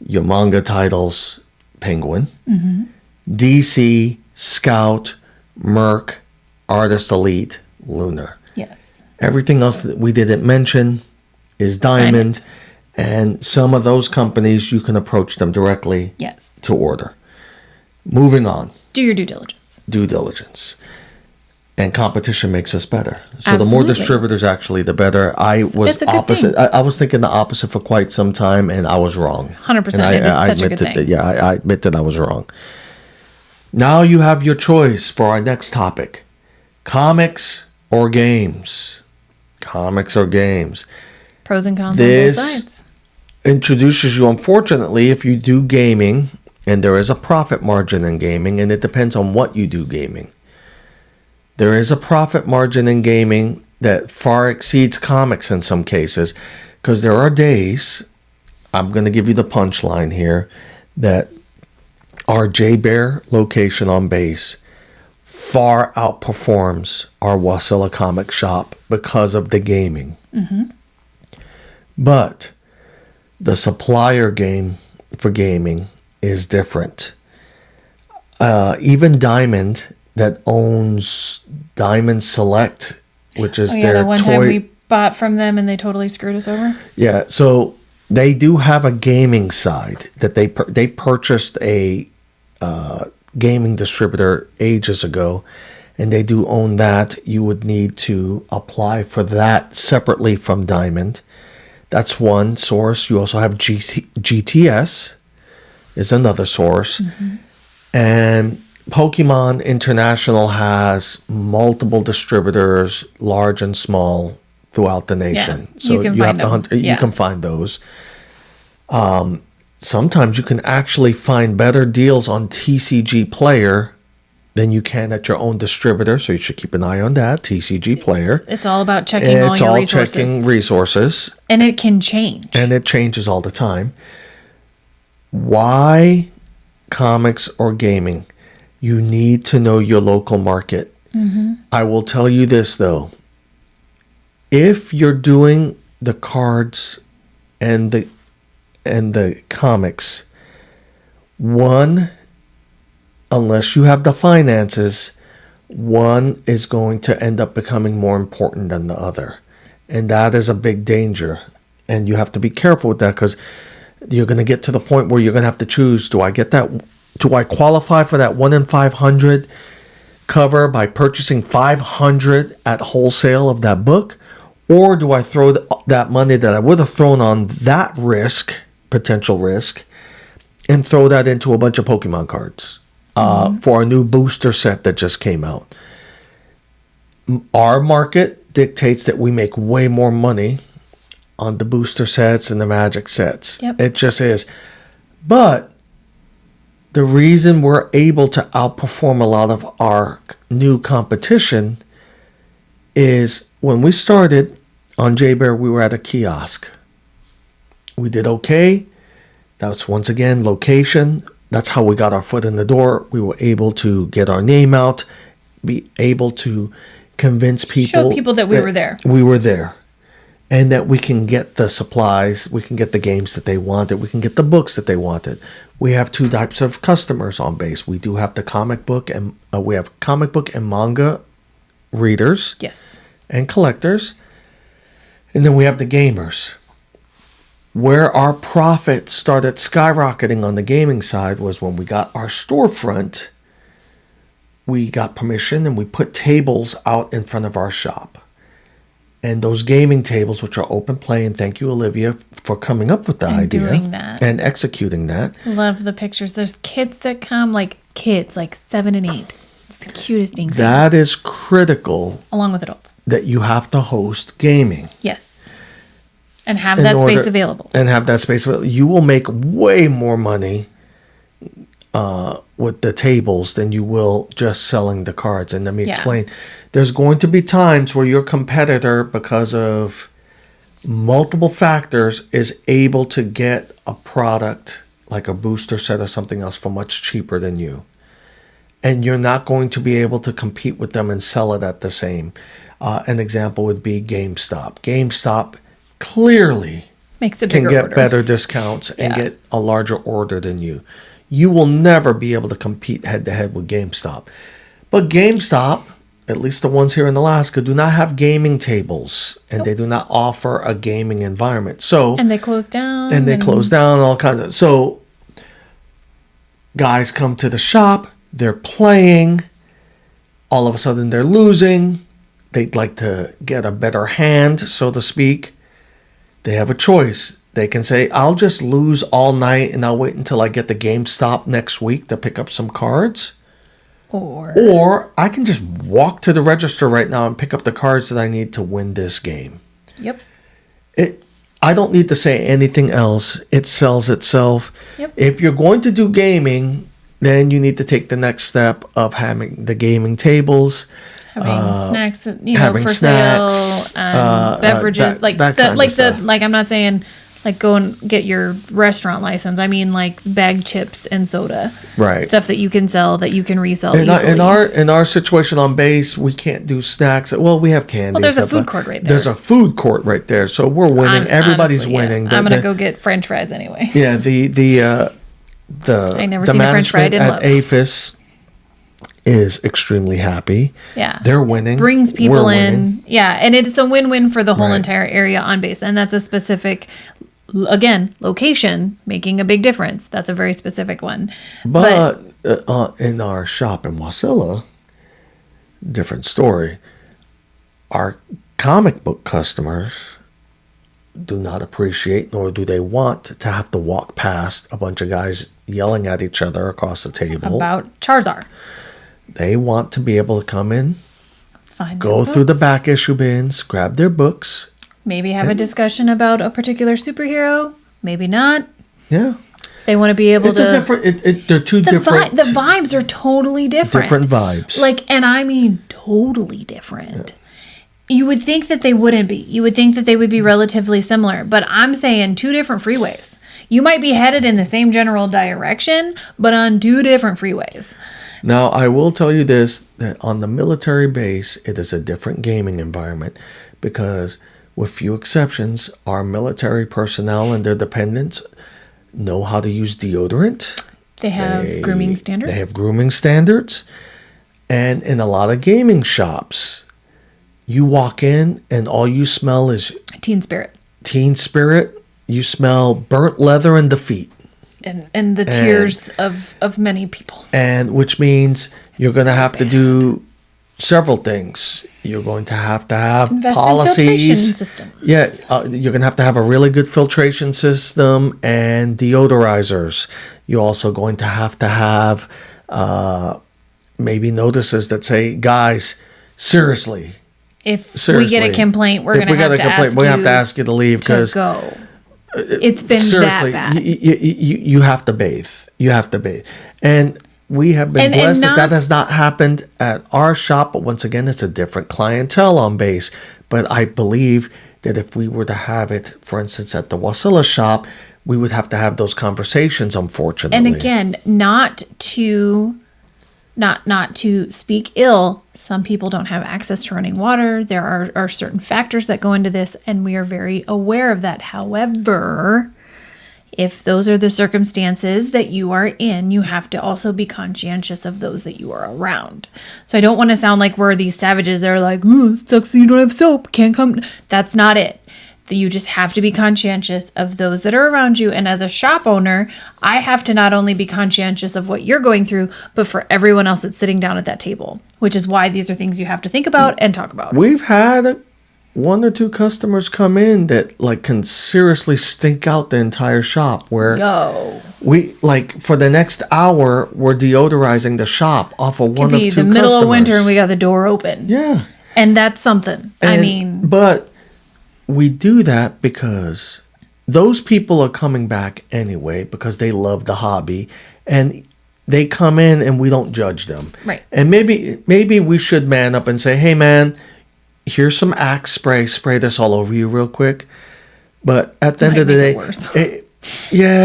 S3: your manga titles, Penguin, DC, Scout, Merc, Artist Elite, Lunar.
S4: Yes.
S3: Everything else that we didn't mention is Diamond. And some of those companies, you can approach them directly to order. Moving on.
S4: Do your due diligence.
S3: Due diligence. And competition makes us better. So
S4: Absolutely.
S3: the more distributors, actually, the better. I was opposite. I was thinking the opposite for quite some time, and I was wrong.
S4: 100%. It is such a good thing.
S3: I admit that I was wrong. Now you have your choice for our next topic. Comics or games? Comics or games?
S4: Pros and cons on both sides.
S3: Introduces you, unfortunately, if you do gaming, and there is a profit margin in gaming, and it depends on what you do gaming. There is a profit margin in gaming that far exceeds comics in some cases, because there are days, I'm going to give you the punchline here, that our J-Bear location on base far outperforms our Wasilla comic shop because of the gaming. But the supplier game for gaming is different. Even Diamond, that owns Diamond Select, which is their
S4: the one
S3: toy.
S4: time we bought from them and they totally screwed us over.
S3: Yeah, so they do have a gaming side that they purchased a gaming distributor ages ago, and they do own that. You would need to apply for that separately from Diamond. That's one source. You also have GTS is another source. And Pokemon International has multiple distributors, large and small, throughout the nation.
S4: Yeah,
S3: so you have to hunt. You can find those. Sometimes you can actually find better deals on TCG Player than you can at your own distributor. So you should keep an eye on that, TCG Player.
S4: It's all about checking all your resources.
S3: Checking resources.
S4: And it can change.
S3: And it changes all the time. Why comics or gaming? You need to know your local market. I will tell you this, though. If you're doing the cards and the comics, one, unless you have the finances, one is going to end up becoming more important than the other. And that is a big danger. And you have to be careful with that, because you're going to get to the point where you're going to have to choose, do I qualify for that 1 in 500 cover by purchasing 500 at wholesale of that book? Or do I throw that money that I would have thrown on that potential risk, and throw that into a bunch of Pokemon cards for a new booster set that just came out? Our market dictates that we make way more money on the booster sets and the Magic sets.
S4: Yep.
S3: It just is. But the reason we're able to outperform a lot of our new competition is when we started on J-Bear, we were at a kiosk. We did okay. That's once again location. That's how we got our foot in the door. We were able to get our name out, be able to convince people.
S4: Show people that we were there.
S3: We were there. And that we can get the supplies, we can get the games that they wanted, we can get the books that they wanted. We have 2 types of customers on base. We do have the comic book and we have comic book and manga readers,
S4: yes,
S3: and collectors, and then we have the gamers. Where our profits started skyrocketing on the gaming side was when we got our storefront. We got permission and we put tables out in front of our shop. And those gaming tables, which are open play, and thank you, Olivia, for coming up with the idea
S4: doing that.
S3: and executing that.
S4: Love the pictures. There's kids that come, like 7 and 8. It's the cutest thing.
S3: That is critical.
S4: Along with adults.
S3: That you have to host gaming.
S4: Yes. And have that space available.
S3: And have that space available. You will make way more money with the tables than you will just selling the cards. And let me explain. There's going to be times where your competitor, because of multiple factors, is able to get a product like a booster set or something else for much cheaper than you. And you're not going to be able to compete with them and sell it at the same. An example would be GameStop. GameStop clearly can get better discounts and get a larger order than you. You will never be able to compete head-to-head with GameStop. But GameStop, at least the ones here in Alaska, do not have gaming tables, and they do not offer a gaming environment. So
S4: and they close down.
S3: And they close down all kinds of. So guys come to the shop, they're playing, all of a sudden they're losing. They'd like to get a better hand, so to speak. They have a choice. They can say, I'll just lose all night and I'll wait until I get the GameStop next week to pick up some cards. Or I can just walk to the register right now and pick up the cards that I need to win this game.
S4: Yep.
S3: I don't need to say anything else. It sells itself.
S4: Yep.
S3: If you're going to do gaming, then you need to take the next step of having the gaming tables.
S4: Having snacks, for sale, beverages, I'm not saying like go and get your restaurant license. I mean like bag chips and soda,
S3: right? Stuff
S4: that you can sell, that you can resell
S3: easily. In our situation on base, we can't do snacks. Well, we have candy.
S4: Well, there's a food court right there.
S3: There's a food court right there, so we're winning. Everybody's winning.
S4: I'm gonna go get French fries anyway.
S3: Yeah, I
S4: never seen a French fry I didn't
S3: at
S4: love.
S3: APHIS is extremely happy.
S4: Yeah.
S3: They're winning.
S4: Brings people in. Yeah. And it's a win-win for the whole entire area on base. And that's a specific, again, location making a big difference. That's a very specific one.
S3: But in our shop in Wasilla, different story. Our comic book customers do not appreciate, nor do they want to have to walk past a bunch of guys yelling at each other across the table.
S4: About Charizard.
S3: They want to be able to come in, go through the back issue bins, grab their books.
S4: Maybe have a discussion about a particular superhero. Maybe not.
S3: Yeah.
S4: They want to be able to.
S3: They're two different.
S4: The vibes are totally different.
S3: Different vibes.
S4: And I mean totally different. Yeah. You would think that they wouldn't be. You would think that they would be relatively similar. But I'm saying two different freeways. You might be headed in the same general direction, but on two different freeways.
S3: Now, I will tell you this, that on the military base, it is a different gaming environment because, with few exceptions, our military personnel and their dependents know how to use deodorant.
S4: They have grooming standards.
S3: They have grooming standards. And in a lot of gaming shops, you walk in and all you smell is...
S4: Teen spirit.
S3: You smell burnt leather and defeat.
S4: And the tears of many people. And
S3: which means you're going to have to do several things. You're going to have
S4: invest
S3: policies.
S4: In filtration system.
S3: Yeah, you're going to have a really good filtration system and deodorizers. You're also going to have maybe notices that say, guys, seriously.
S4: If we get a complaint, we're going to have to ask you
S3: to leave because
S4: go. It's been
S3: seriously,
S4: that bad.
S3: You have to bathe. You have to bathe. And we have been blessed that has not happened at our shop. But once again, it's a different clientele on base. But I believe that if we were to have it, for instance, at the Wasilla shop, we would have to have those conversations, unfortunately.
S4: And again, not to speak ill, some people don't have access to running water. There are certain factors that go into this, and we are very aware of that. However, if those are the circumstances that you are in, you have to also be conscientious of those that you are around. So I don't want to sound like we're these savages that are like, "Ooh, it sucks that you don't have soap, can't come." That's not it. that you just have to be conscientious of those that are around you. And as a shop owner, I have to not only be conscientious of what you're going through, but for everyone else that's sitting down at that table, which is why these are things you have to think about and talk about.
S3: We've had 1 or 2 customers come in that like can seriously stink out the entire shop, where we like for the next hour we're deodorizing the shop off of one of 2 customers. It could be the middle of winter
S4: and we got the door open.
S3: Yeah.
S4: And that's something.
S3: But we do that because those people are coming back anyway because they love the hobby, and they come in and we don't judge them.
S4: Right.
S3: And maybe we should man up and say, hey man, here's some Axe spray this all over you real quick. But at the end of the day,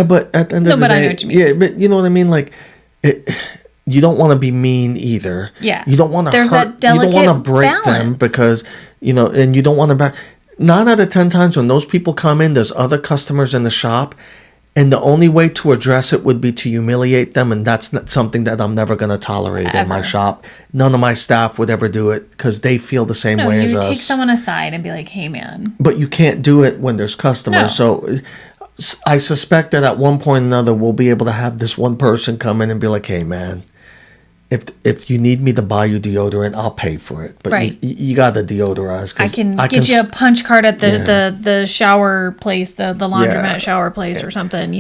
S3: but at the end of the day, I know what you mean. Yeah, but you know what I mean? Like, you don't want to be mean either.
S4: Yeah.
S3: You don't want to hurt.
S4: That delicate
S3: you don't want to break them because, and you don't want to 9 out of 10 times when those people come in, there's other customers in the shop, and the only way to address it would be to humiliate them, and that's not something that I'm never going to tolerate in my shop. None of my staff would ever do it because they feel the same way as us.
S4: You take someone aside and be like, hey, man.
S3: But you can't do it when there's customers. No. So I suspect that at one point or another, we'll be able to have this one person come in and be like, hey, man, if you need me to buy you deodorant, I'll pay for it. But you got to deodorize.
S4: I can get you a punch card at the shower place, the laundromat shower place or something,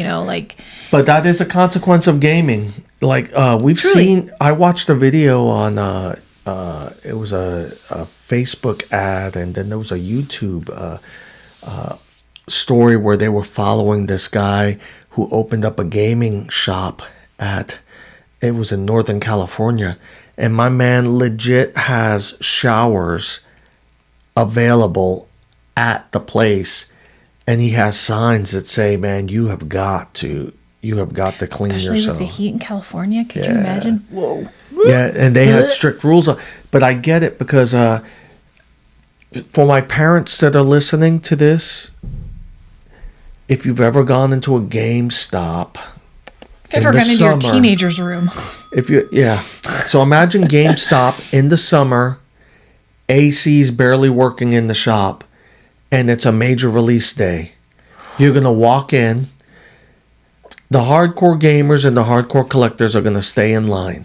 S3: But that is a consequence of gaming. Like we've seen, I watched a video on, it was a Facebook ad, and then there was a YouTube story where they were following this guy who opened up a gaming shop it was in Northern California, and my man legit has showers available at the place, and he has signs that say, man, you have got to clean
S4: Especially
S3: yourself.
S4: Especially with the heat in California, could you imagine? Whoa.
S3: Yeah, and they had strict rules, but I get it because for my parents that are listening to this, if you've ever gone into a GameStop,
S4: if you've ever gone into your teenager's room.
S3: So imagine GameStop in the summer, AC's barely working in the shop, and it's a major release day. You're going to walk in. The hardcore gamers and the hardcore collectors are going to stay in line.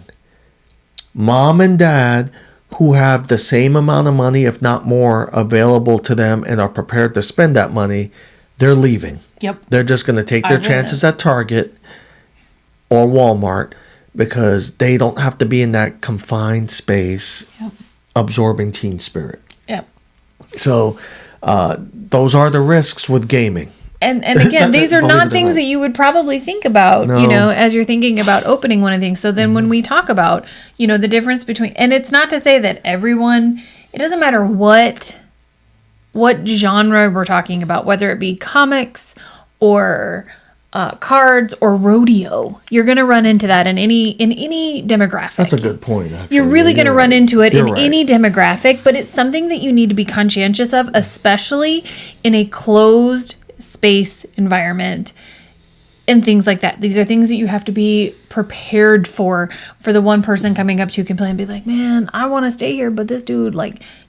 S3: Mom and dad, who have the same amount of money, if not more, available to them and are prepared to spend that money, they're leaving.
S4: Yep.
S3: They're just going to take their chances at Target or Walmart because they don't have to be in that confined space absorbing teen spirit.
S4: Yep.
S3: So those are the risks with gaming.
S4: And again, these are not things that you would probably think about, as you're thinking about opening one of these. So then when we talk about, the difference between, and it's not to say that everyone, it doesn't matter what genre we're talking about, whether it be comics or cards or rodeo, you're going to run into that in any demographic.
S3: That's a good point. Actually.
S4: You're really going to run into it in any demographic, but it's something that you need to be conscientious of, especially in a closed space environment and things like that. These are things that you have to be prepared for the one person coming up to you complain and be like, man, I want to stay here, but this dude,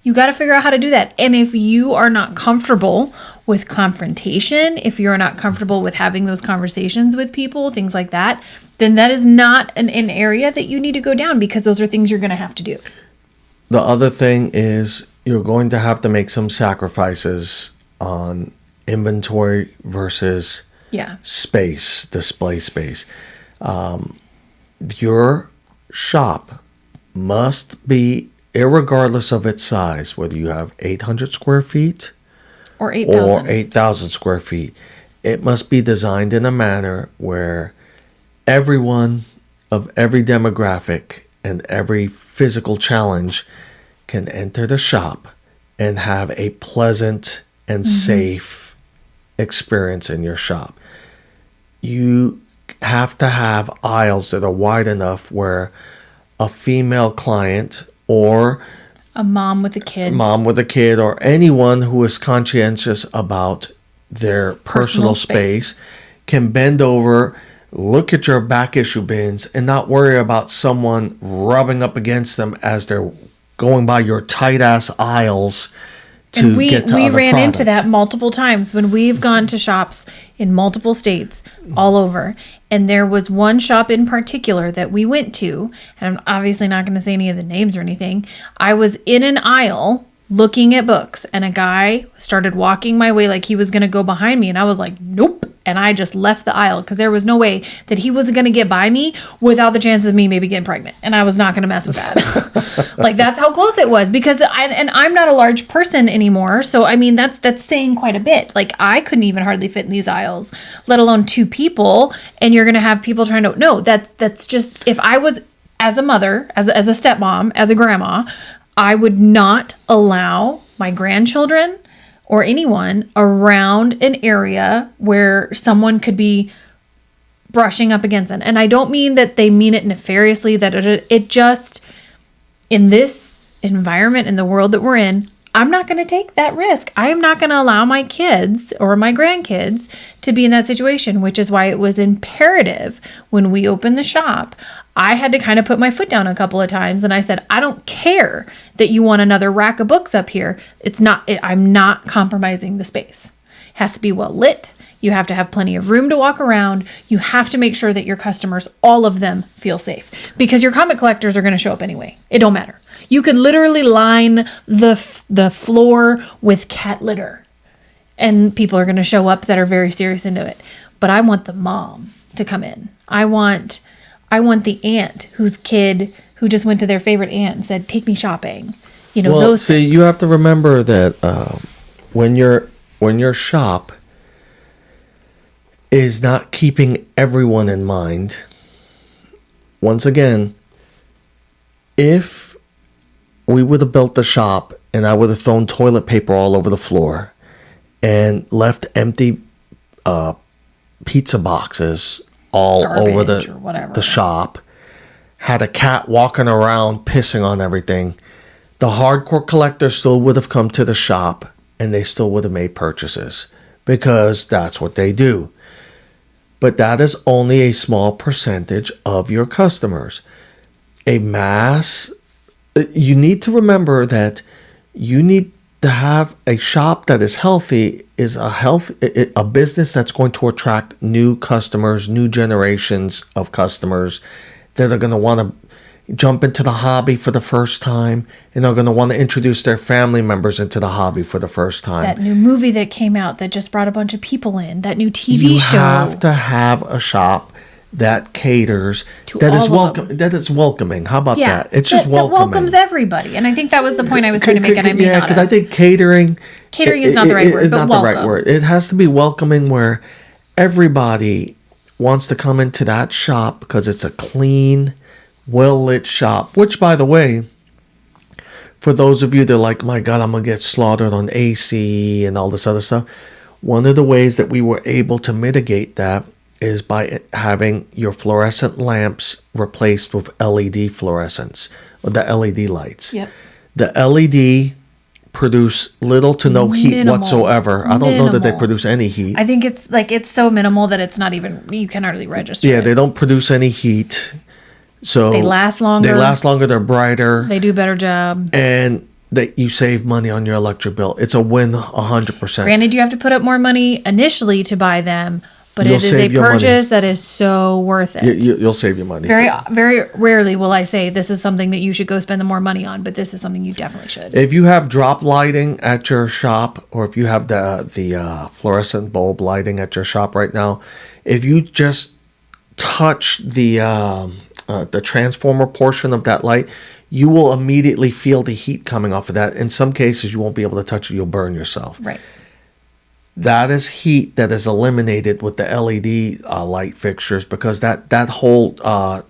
S4: you got to figure out how to do that. And if you are not comfortable with confrontation, if you're not comfortable with having those conversations with people, things like that, then that is not an area that you need to go down, because those are things you're going to have to do.
S3: The other thing is you're going to have to make some sacrifices on inventory versus space, display space. Your shop must be, irregardless of its size, whether you have 800 square feet
S4: or 8,000
S3: square feet, it must be designed in a manner where everyone of every demographic and every physical challenge can enter the shop and have a pleasant and safe experience in your shop. You have to have aisles that are wide enough where a female client or
S4: a mom with a
S3: kid or anyone who is conscientious about their personal space can bend over, look at your back issue bins, and not worry about someone rubbing up against them as they're going by your tight ass aisles to
S4: And we
S3: get to
S4: we
S3: other
S4: ran into
S3: products.
S4: that multiple times when we've gone to shops in multiple states all over. And there was one shop in particular that we went to, and I'm obviously not going to say any of the names or anything. I was in an aisle looking at books, and a guy started walking my way like he was going to go behind me, and I was like, nope. And I just left the aisle because there was no way that he was going to get by me without the chances of me maybe getting pregnant. And I was not going to mess with that. Like, that's how close it was, because I'm not a large person anymore. So, I mean, that's saying quite a bit. Like, I couldn't even hardly fit in these aisles, let alone two people. And you're going to have people trying to, no, that's just, if I was as a mother, as a stepmom, as a grandma, I would not allow my grandchildren or anyone around an area where someone could be brushing up against it. And I don't mean that they mean it nefariously, that it just, in this environment, in the world that we're in, I'm not going to take that risk. I am not going to allow my kids or my grandkids to be in that situation, which is why it was imperative when we opened the shop. I had to kind of put my foot down a couple of times, and I said, I don't care that you want another rack of books up here. I'm not compromising the space. It has to be well lit. You have to have plenty of room to walk around. You have to make sure that your customers, all of them, feel safe, because your comic collectors are going to show up anyway. It don't matter. You could literally line the floor with cat litter, and people are going to show up that are very serious into it. But I want the mom to come in. I want the aunt whose kid who just went to their favorite aunt and said, "Take me shopping." You know,
S3: Well,
S4: those
S3: see,
S4: things.
S3: you have to remember that when your shop is not keeping everyone in mind. Once again, if we would have built the shop and I would have thrown toilet paper all over the floor and left empty pizza boxes all over
S4: Garbage or whatever.
S3: the shop, had a cat walking around pissing on everything, the hardcore collector still would have come to the shop and they still would have made purchases, because that's what they do. But that is only a small percentage of your customers. You need to remember that you need to have a shop that is healthy, is a business that's going to attract new customers, new generations of customers that are going to want to jump into the hobby for the first time, and are going to want to introduce their family members into the hobby for the first time.
S4: That new movie that came out that just brought a bunch of people in, that new TV show.
S3: You have to have a shop that caters,
S4: To
S3: that is
S4: all of
S3: welcome, that is welcoming. How about
S4: Yeah,
S3: that? It's just
S4: that
S3: welcoming.
S4: welcomes everybody. And I think that was the point I was trying to make, and I may not
S3: because
S4: have.
S3: I think catering
S4: Catering is not the right word,
S3: is
S4: but
S3: not the right word.
S4: welcomes.
S3: It has to be welcoming, where everybody wants to come into that shop because it's a clean, well-lit shop. Which, by the way, for those of you that are like, my God, I'm going to get slaughtered on AC and all this other stuff, one of the ways that we were able to mitigate that is by having your fluorescent lamps replaced with LED fluorescents, or the LED lights.
S4: Yep.
S3: The LED produce little to no heat
S4: Minimal.
S3: whatsoever. I don't know that they
S4: Minimal.
S3: produce any heat.
S4: I think it's so minimal that it's not even, you can hardly register.
S3: Yeah,
S4: it.
S3: they don't produce any heat. So
S4: They last longer.
S3: They're brighter.
S4: They do a better job.
S3: And that you save money on your electric bill. It's a win 100%.
S4: Granted, you have to put up more money initially to buy them, but
S3: You'll
S4: it is a
S3: save your money.
S4: purchase that is so worth it.
S3: You'll save your money.
S4: Very, very rarely will I say this is something that you should go spend the more money on, but this is something you definitely should.
S3: If you have drop lighting at your shop, or if you have the fluorescent bulb lighting at your shop right now, if you just touch the transformer portion of that light, you will immediately feel the heat coming off of that. In some cases, you won't be able to touch it. You'll burn yourself.
S4: Right.
S3: That is heat that is eliminated with the LED light fixtures, because that whole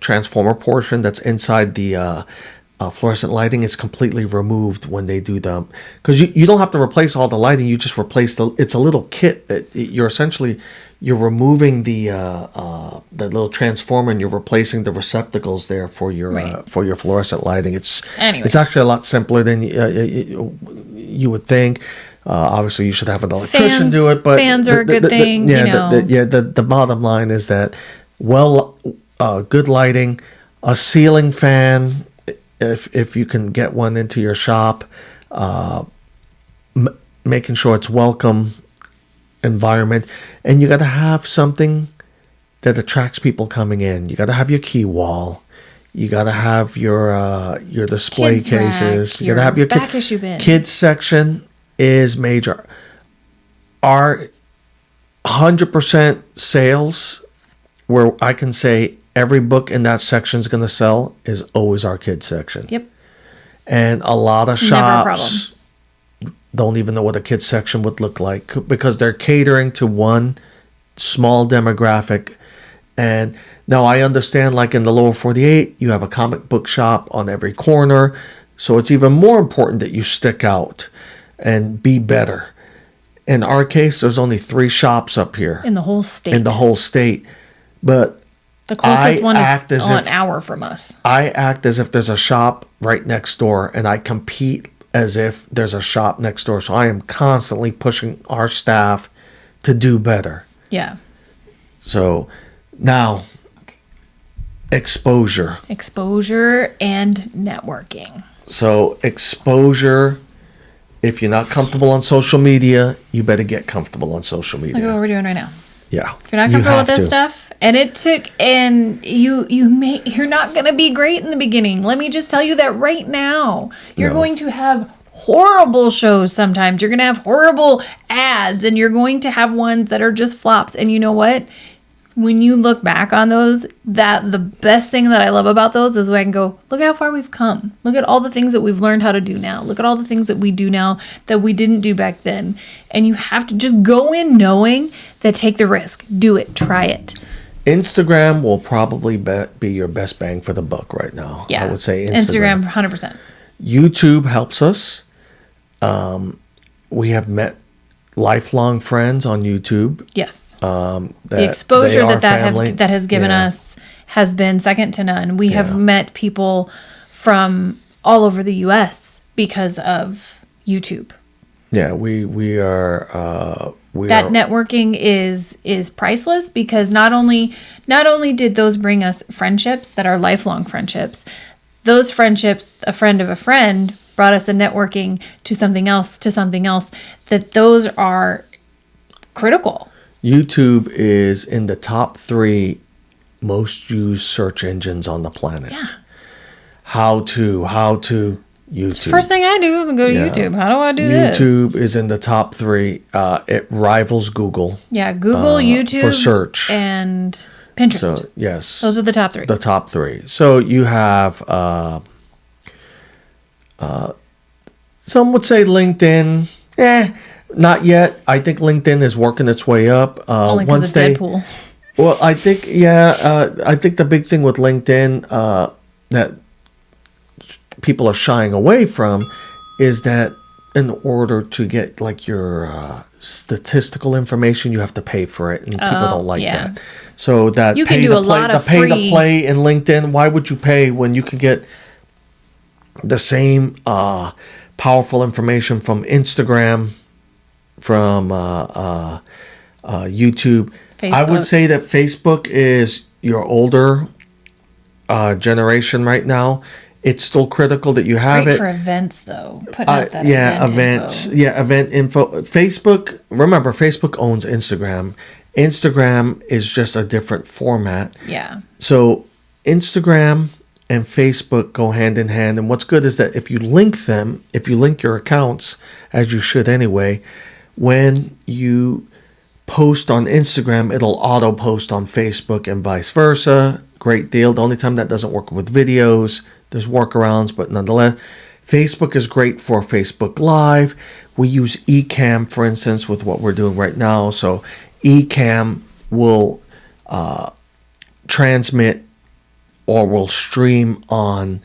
S3: transformer portion that's inside the fluorescent lighting is completely removed when they do them. Because you don't have to replace all the lighting. You just replace it's a little kit that you're removing the little transformer, and you're replacing the receptacles there for your fluorescent lighting. It's actually a lot simpler than you would think. Obviously, you should have an electrician do it, but
S4: fans are a good thing.
S3: The bottom line is that good lighting, a ceiling fan, if you can get one into your shop, making sure it's welcome environment, and you got to have something that attracts people coming in. You got to have your key wall. You got to have your display
S4: Kids
S3: cases.
S4: rack,
S3: You got to have your
S4: back issue bin.
S3: kids section is major. Our 100% sales, where I can say every book in that section is going to sell, is always our kids section.
S4: Yep.
S3: And a lot of
S4: Never a problem.
S3: shops don't even know what a kids section would look like because they're catering to one small demographic. And now I understand, like in the lower 48, you have a comic book shop on every corner. So it's even more important that you stick out and be better. In our case, there's only 3 shops up here.
S4: In the whole state.
S3: In the whole state. But
S4: the closest one is
S3: act as
S4: an hour from us.
S3: I act as if there's a shop right next door, and I compete as if there's a shop next door. So I am constantly pushing our staff to do better.
S4: Yeah.
S3: So now, exposure.
S4: Exposure and networking.
S3: So exposure, if you're not comfortable on social media, you better get comfortable on social media.
S4: Look at what we're doing right now.
S3: Yeah.
S4: If you're not comfortable with this
S3: to.
S4: stuff, and you're not going to be great in the beginning. Let me just tell you that right now. You're going to have horrible shows sometimes. You're going to have horrible ads, and you're going to have ones that are just flops. And you know what? When you look back on those, that the best thing that I love about those is when I can go, look at how far we've come. Look at all the things that we've learned how to do now. Look at all the things that we do now that we didn't do back then. And you have to just go in knowing that take the risk. Do it. Try it.
S3: Instagram will probably be your best bang for the buck right now.
S4: Yeah.
S3: I would say
S4: Instagram 100%.
S3: YouTube helps us. We have met lifelong friends on YouTube.
S4: Yes. The exposure that has given us has been second to none. We have met people from all over the U.S. because of YouTube.
S3: Yeah, we are.
S4: Networking is priceless because not only did those bring us friendships that are lifelong friendships, those friendships, a friend of a friend, brought us a networking to something else, that those are critical.
S3: YouTube is in the top 3 most used search engines on the planet.
S4: Yeah.
S3: How to YouTube.
S4: First thing I do is go to YouTube. How do I do this?
S3: YouTube is in the top 3. It rivals Google.
S4: Yeah, Google, YouTube,
S3: for search,
S4: and Pinterest.
S3: So yes,
S4: those are the top 3.
S3: The top 3. So you have some would say LinkedIn. Not yet. I think LinkedIn is working its way up.
S4: Only because of Deadpool.
S3: Well, I think the big thing with LinkedIn that people are shying away from is that in order to get like your statistical information, you have to pay for it, and people don't like that. So that
S4: you can do a lot of
S3: pay to play in LinkedIn. Why would you pay when you can get the same powerful information from Instagram, from YouTube? Facebook. I would say that Facebook is your older generation right now. It's still critical that you have it.
S4: For events, though. Put out that events.
S3: Info. Yeah, event info. Facebook. Remember, Facebook owns Instagram. Instagram is just a different format.
S4: Yeah.
S3: So Instagram and Facebook go hand in hand. And what's good is that if you link them, if you link your accounts, as you should anyway, when you post on Instagram, it'll auto post on Facebook and vice versa. Great deal. The only time that doesn't work with videos, there's workarounds, but nonetheless, Facebook is great for Facebook Live. We use Ecamm, for instance, with what we're doing right now. So Ecamm will transmit or will stream on,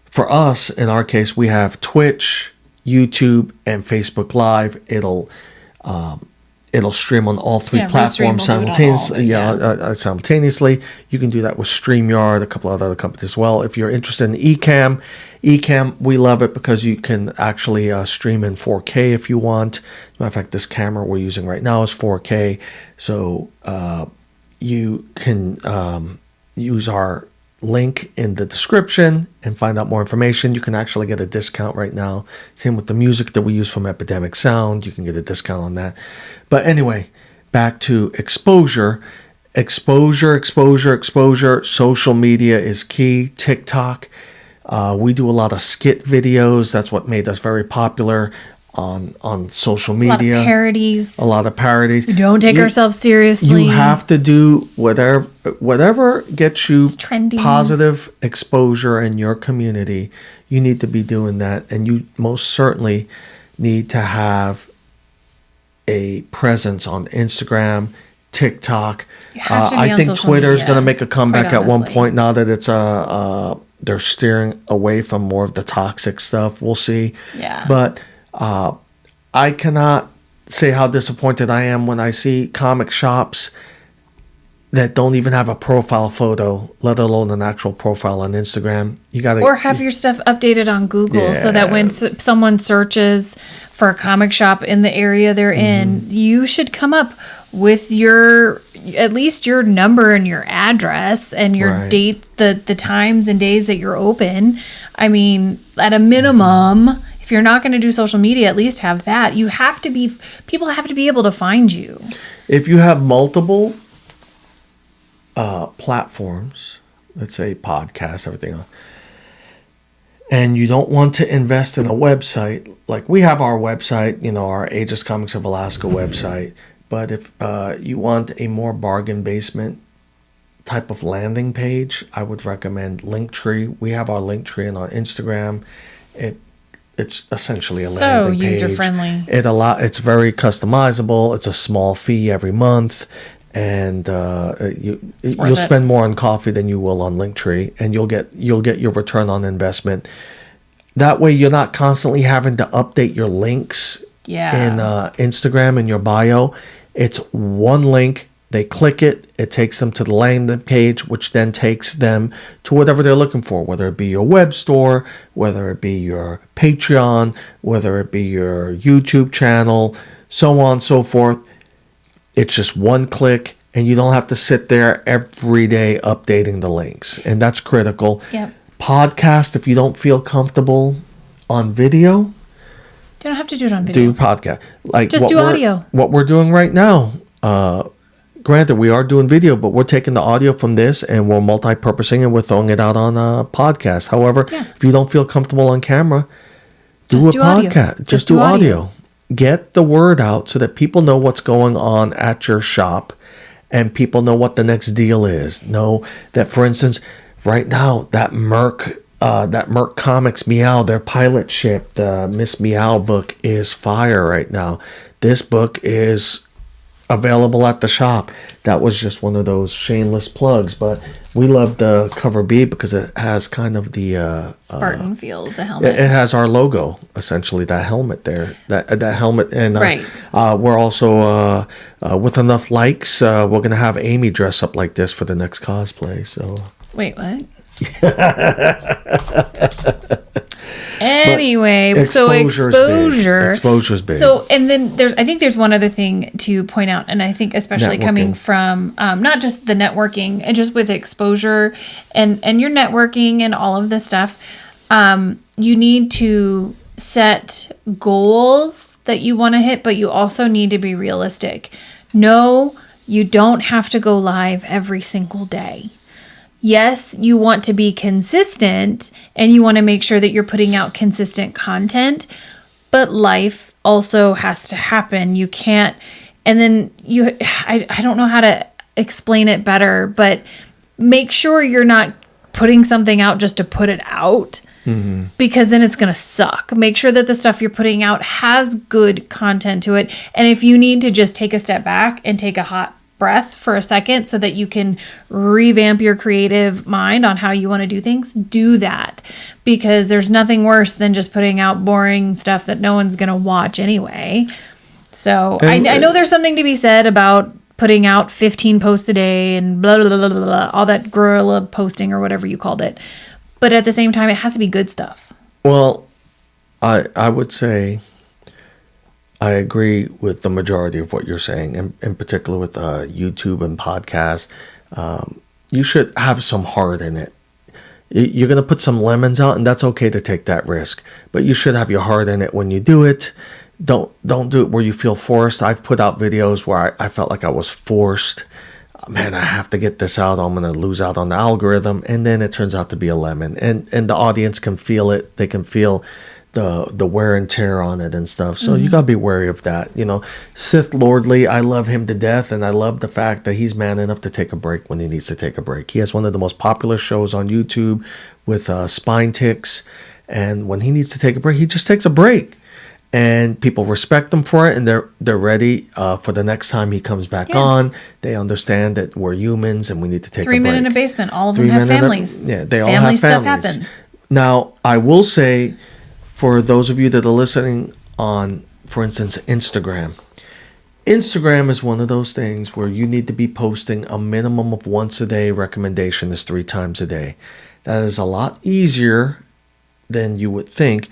S3: for us, in our case, we have Twitch, YouTube, and Facebook Live. It'll stream on all 3 platforms simultaneously. Simultaneously. You can do that with StreamYard, a couple of other companies as well. If you're interested in Ecamm, we love it because you can actually stream in 4K if you want. As a matter of fact, this camera we're using right now is 4K. So you can use our link in the description and find out more information. You can actually get a discount right now. Same with the music that we use from Epidemic Sound. You can get a discount on that. But anyway, back to exposure. Exposure. Social media is key. TikTok. We do a lot of skit videos. That's what made us very popular on social media.
S4: A lot of parodies. We don't take ourselves seriously.
S3: You have to do whatever gets you positive exposure in your community. You need to be doing that, and you most certainly need to have a presence on Instagram, TikTok. I think Twitter is going to make a comeback at one point now that it's they're steering away from more of the toxic stuff. We'll see.
S4: Yeah.
S3: But I cannot say how disappointed I am when I see comic shops that don't even have a profile photo, let alone an actual profile on Instagram. You got to
S4: or have your stuff updated on Google so that when someone searches for a comic shop in the area they're in, you should come up with at least your number and your address and your date, the times and days that you're open. I mean, at a minimum, if you're not going to do social media, at least have that. People have to be able to find you.
S3: If you have multiple platforms, let's say podcasts, everything else, and you don't want to invest in a website, like we have our website, our Aegis Comics of Alaska website, but if you want a more bargain basement type of landing page, I would recommend Linktree. We have our Linktree on Instagram. It's essentially a landing page. So
S4: user-friendly.
S3: It's very customizable. It's a small fee every month. And you'll spend more on coffee than you will on Linktree, and you'll get your return on investment. That way, you're not constantly having to update your links in Instagram in your bio. It's one link. They click it. It takes them to the landing page, which then takes them to whatever they're looking for, whether it be your web store, whether it be your Patreon, whether it be your YouTube channel, so on and so forth. It's just one click, and you don't have to sit there every day updating the links. And that's critical.
S4: Yep.
S3: Podcast, if you don't feel comfortable on video,
S4: you don't have to do it on video.
S3: Do podcast.
S4: Just do audio.
S3: What we're doing right now, granted, we are doing video, but we're taking the audio from this and we're multi-purposing and we're throwing it out on a podcast. However, if you don't feel comfortable on camera, do a podcast. Just do audio. Get the word out so that people know what's going on at your shop and people know what the next deal is. Know that, for instance, right now, that Merc Comics Meow, their pilot ship, the Miss Meow book is fire right now. This book is available at the shop. That was just one of those shameless plugs, but we love the cover B because it has kind of the
S4: Spartan feel, the helmet.
S3: It has our logo, essentially, that helmet there, that helmet, and we're also with enough likes, we're gonna have Amy dress up like this for the next cosplay. So
S4: wait, what? Anyway, so exposure's big. So, and then I think there's one other thing to point out, and I think especially coming from not just the networking and just with exposure and your networking and all of this stuff, you need to set goals that you want to hit, but you also need to be realistic. No, you don't have to go live every single day. Yes, you want to be consistent and you want to make sure that you're putting out consistent content, but life also has to happen. You can't, and then I don't know how to explain it better, but make sure you're not putting something out just to put it out, because then it's going to suck. Make sure that the stuff you're putting out has good content to it. And if you need to just take a step back and take a hot breath for a second so that you can revamp your creative mind on how you want to do things, do that, because there's nothing worse than just putting out boring stuff that no one's going to watch anyway. So I know there's something to be said about putting out 15 posts a day and blah, blah, blah, blah, blah, all that guerrilla posting or whatever you called it. But at the same time, it has to be good stuff.
S3: Well, I would say I agree with the majority of what you're saying, in particular with YouTube and podcasts. You should have some heart in it. You're going to put some lemons out, and that's okay to take that risk. But you should have your heart in it when you do it. Don't do it where you feel forced. I've put out videos where I felt like I was forced. Man, I have to get this out. I'm going to lose out on the algorithm. And then it turns out to be a lemon. And the audience can feel it. They can feel the wear and tear on it and stuff. So you got to be wary of that. Sith Lordly, I love him to death. And I love the fact that he's man enough to take a break when he needs to take a break. He has one of the most popular shows on YouTube with spine ticks. And when he needs to take a break, he just takes a break. And people respect him for it, and they're ready for the next time he comes back on. They understand that we're humans and we need to take a break.
S4: 3 Men in a Basement. All of them have families.
S3: They all have families.
S4: Stuff happens.
S3: Now, I will say, for those of you that are listening on, for instance, Instagram. Instagram is one of those things where you need to be posting a minimum of once a day. Recommendation is 3 times a day. That is a lot easier than you would think.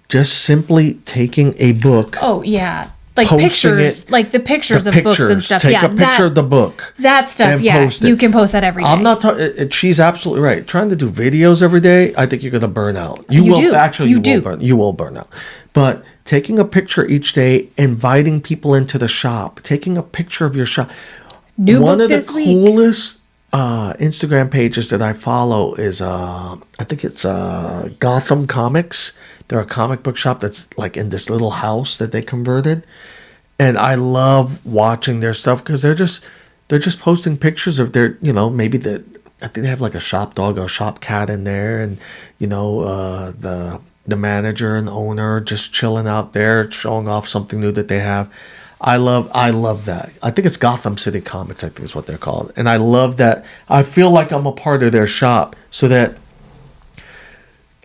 S3: Just simply taking a book.
S4: Oh, yeah. Like pictures. Like the pictures of books and stuff.
S3: Take a picture of the book.
S4: That stuff, you can post that every day.
S3: I'm not talking. She's absolutely right. Trying to do videos every day, I think you're going to burn out. You will burn out. But taking a picture each day, inviting people into the shop, taking a picture of your shop. One of the coolest Instagram pages that I follow is, I think it's Gotham Comics. They're a comic book shop that's like in this little house that they converted. And I love watching their stuff because they're just posting pictures of their, maybe I think they have like a shop dog or a shop cat in there, and the manager and owner just chilling out there, showing off something new that they have. I love that. I think it's Gotham City Comics, I think is what they're called. And I love that. I feel like I'm a part of their shop so that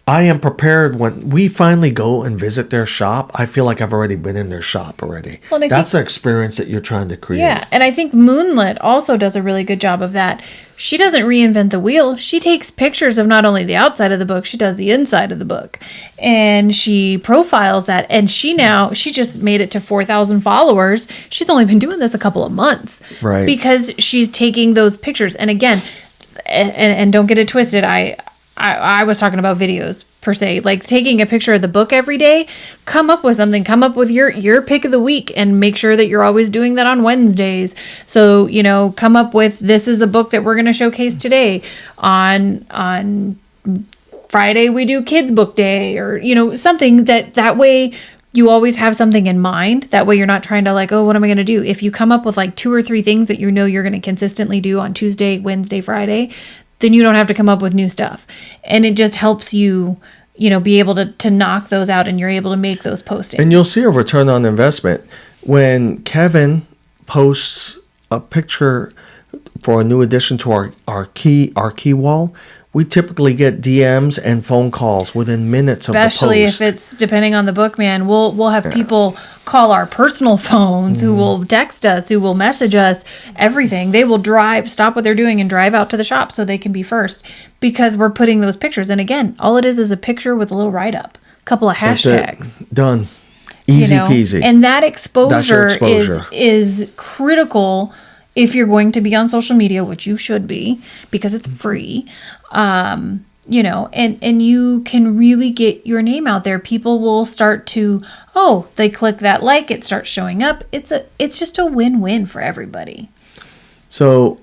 S3: I am prepared when we finally go and visit their shop. I feel like I've already been in their shop already. Well, that's the experience that you're trying to create.
S4: Yeah, and I think Moonlit also does a really good job of that. She doesn't reinvent the wheel. She takes pictures of not only the outside of the book, she does the inside of the book. And she profiles that. And she just made it to 4,000 followers. She's only been doing this a couple of months.
S3: Right.
S4: Because she's taking those pictures. And again, and don't get it twisted, I was talking about videos per se, like taking a picture of the book every day. Come up with something. Come up with your pick of the week, and make sure that you're always doing that on Wednesdays. So come up with, this is the book that we're going to showcase today. On Friday we do kids book day, or something that way. You always have something in mind. That way you're not trying to like, oh, what am I going to do? If you come up with like 2 or 3 things that you're going to consistently do on Tuesday, Wednesday, Friday, then you don't have to come up with new stuff. And it just helps you, be able to knock those out, and you're able to make those postings.
S3: And you'll see a return on investment. When Kevin posts a picture for a new addition to our key wall, we typically get DMs and phone calls within minutes of the post.
S4: Especially if it's depending on the book, man. We'll have people call our personal phones, who will text us, who will message us, everything. They will stop what they're doing and drive out to the shop so they can be first, because we're putting those pictures. And again, all it is a picture with a little write-up, a couple of hashtags.
S3: Done. Easy peasy.
S4: And that exposure is critical if you're going to be on social media, which you should be, because it's free. And you can really get your name out there. People will start to, they click that like, it starts showing up. It's just a win-win for everybody.
S3: So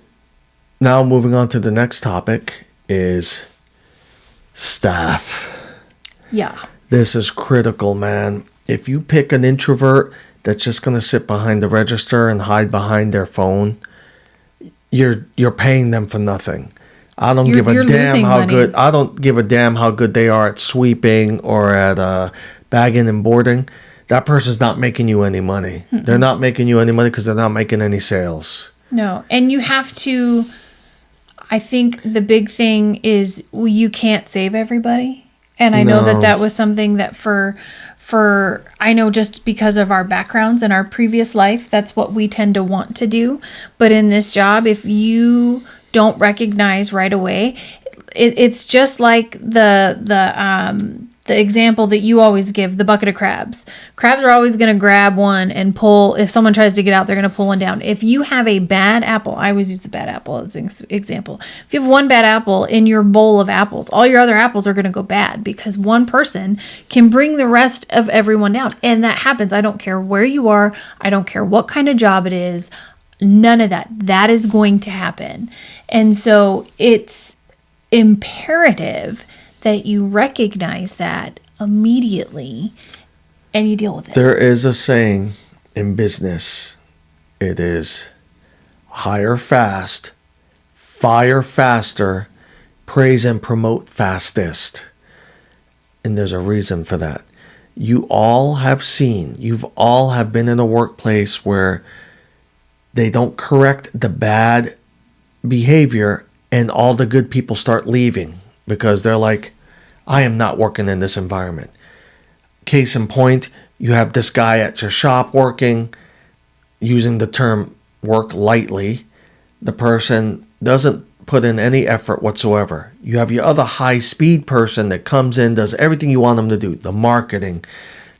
S3: now moving on to the next topic is staff.
S4: Yeah.
S3: This is critical, man. If you pick an introvert that's just going to sit behind the register and hide behind their phone, you're paying them for nothing. I don't give a damn how good. I don't give a damn how good they are at sweeping or at bagging and boarding. That person's not making you any money. Mm-mm. They're not making you any money because they're not making any sales.
S4: No, and you have to. I think the big thing is you can't save everybody, and I know that was something that for I know just because of our backgrounds and our previous life, that's what we tend to want to do. But in this job, if you don't recognize right away, it's just like the the example that you always give, the bucket of crabs. Crabs are always going to grab one and pull. If someone tries to get out, they're going to pull one down. If you have a bad apple, I always use the bad apple as an example. If you have one bad apple in your bowl of apples, all your other apples are going to go bad because one person can bring the rest of everyone down. And that happens. I don't care where you are. I don't care what kind of job it is. None of that. That is going to happen. And so it's imperative that you recognize that immediately and you deal with it.
S3: There is a saying in business. It is hire fast, fire faster, praise and promote fastest. And there's a reason for that. You've all have been in a workplace where they don't correct the bad behavior and all the good people start leaving because they're like, I am not working in this environment. Case in point, you have this guy at your shop working, using the term work lightly. The person doesn't put in any effort whatsoever. You have your other high-speed person that comes in, does everything you want them to do, the marketing,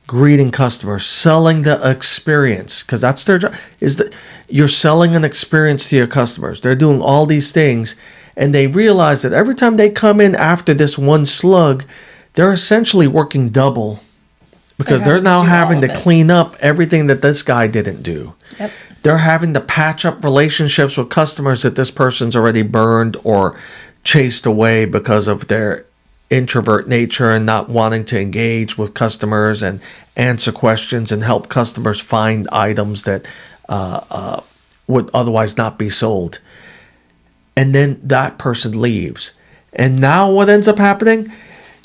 S3: greeting customers, selling the experience, because that's their job. You're selling an experience to your customers. They're doing all these things, and they realize that every time they come in after this one slug, they're essentially working double because they're now having to clean up everything that this guy didn't do.
S4: Yep.
S3: They're having to patch up relationships with customers that this person's already burned or chased away because of their introvert nature and not wanting to engage with customers and answer questions and help customers find items that would otherwise not be sold. And then that person leaves. And now what ends up happening?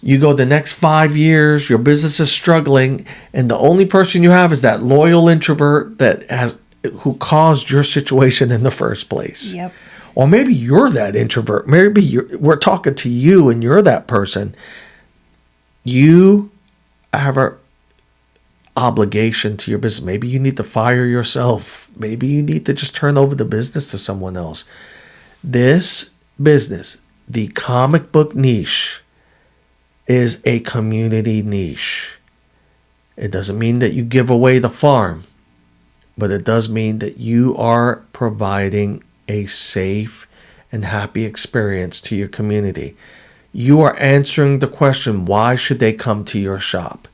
S3: You go the next 5 years, your business is struggling, and the only person you have is that loyal introvert who caused your situation in the first place.
S4: Yep.
S3: Or maybe you're that introvert. Maybe we're talking to you and you're that person. You have an obligation to your business. Maybe you need to fire yourself. Maybe you need to just turn over the business to someone else. This business, the comic book niche, is a community niche. It doesn't mean that you give away the farm, but it does mean that you are providing a safe and happy experience to your community. You are answering the question, why should they come to your shop?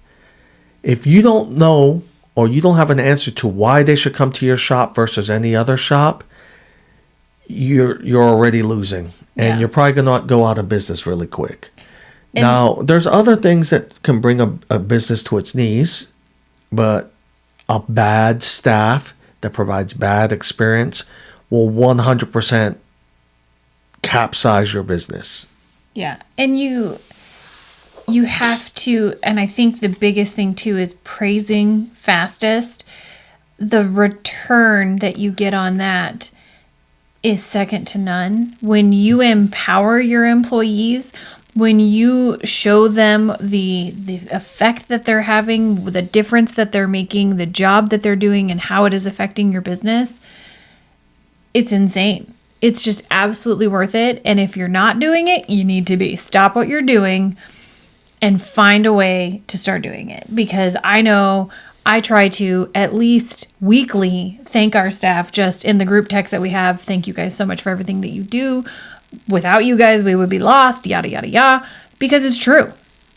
S3: If you don't know or you don't have an answer to why they should come to your shop versus any other shop, you're already losing, and you're probably going to go out of business really quick. Now, there's other things that can bring a business to its knees, but a bad staff that provides bad experience will 100% capsize your business.
S4: Yeah. And you have to, and I think the biggest thing too is praising fastest. The return that you get on that is second to none. When you empower your employees, when you show them the effect that they're having, the difference that they're making, the job that they're doing, and how it is affecting your business, it's insane. It's just absolutely worth it. And if you're not doing it, you need to be. Stop what you're doing and find a way to start doing it. Because I know I try to at least weekly thank our staff just in the group text that we have. Thank you guys so much for everything that you do. Without you guys, we would be lost, yada, yada, yada, because it's true.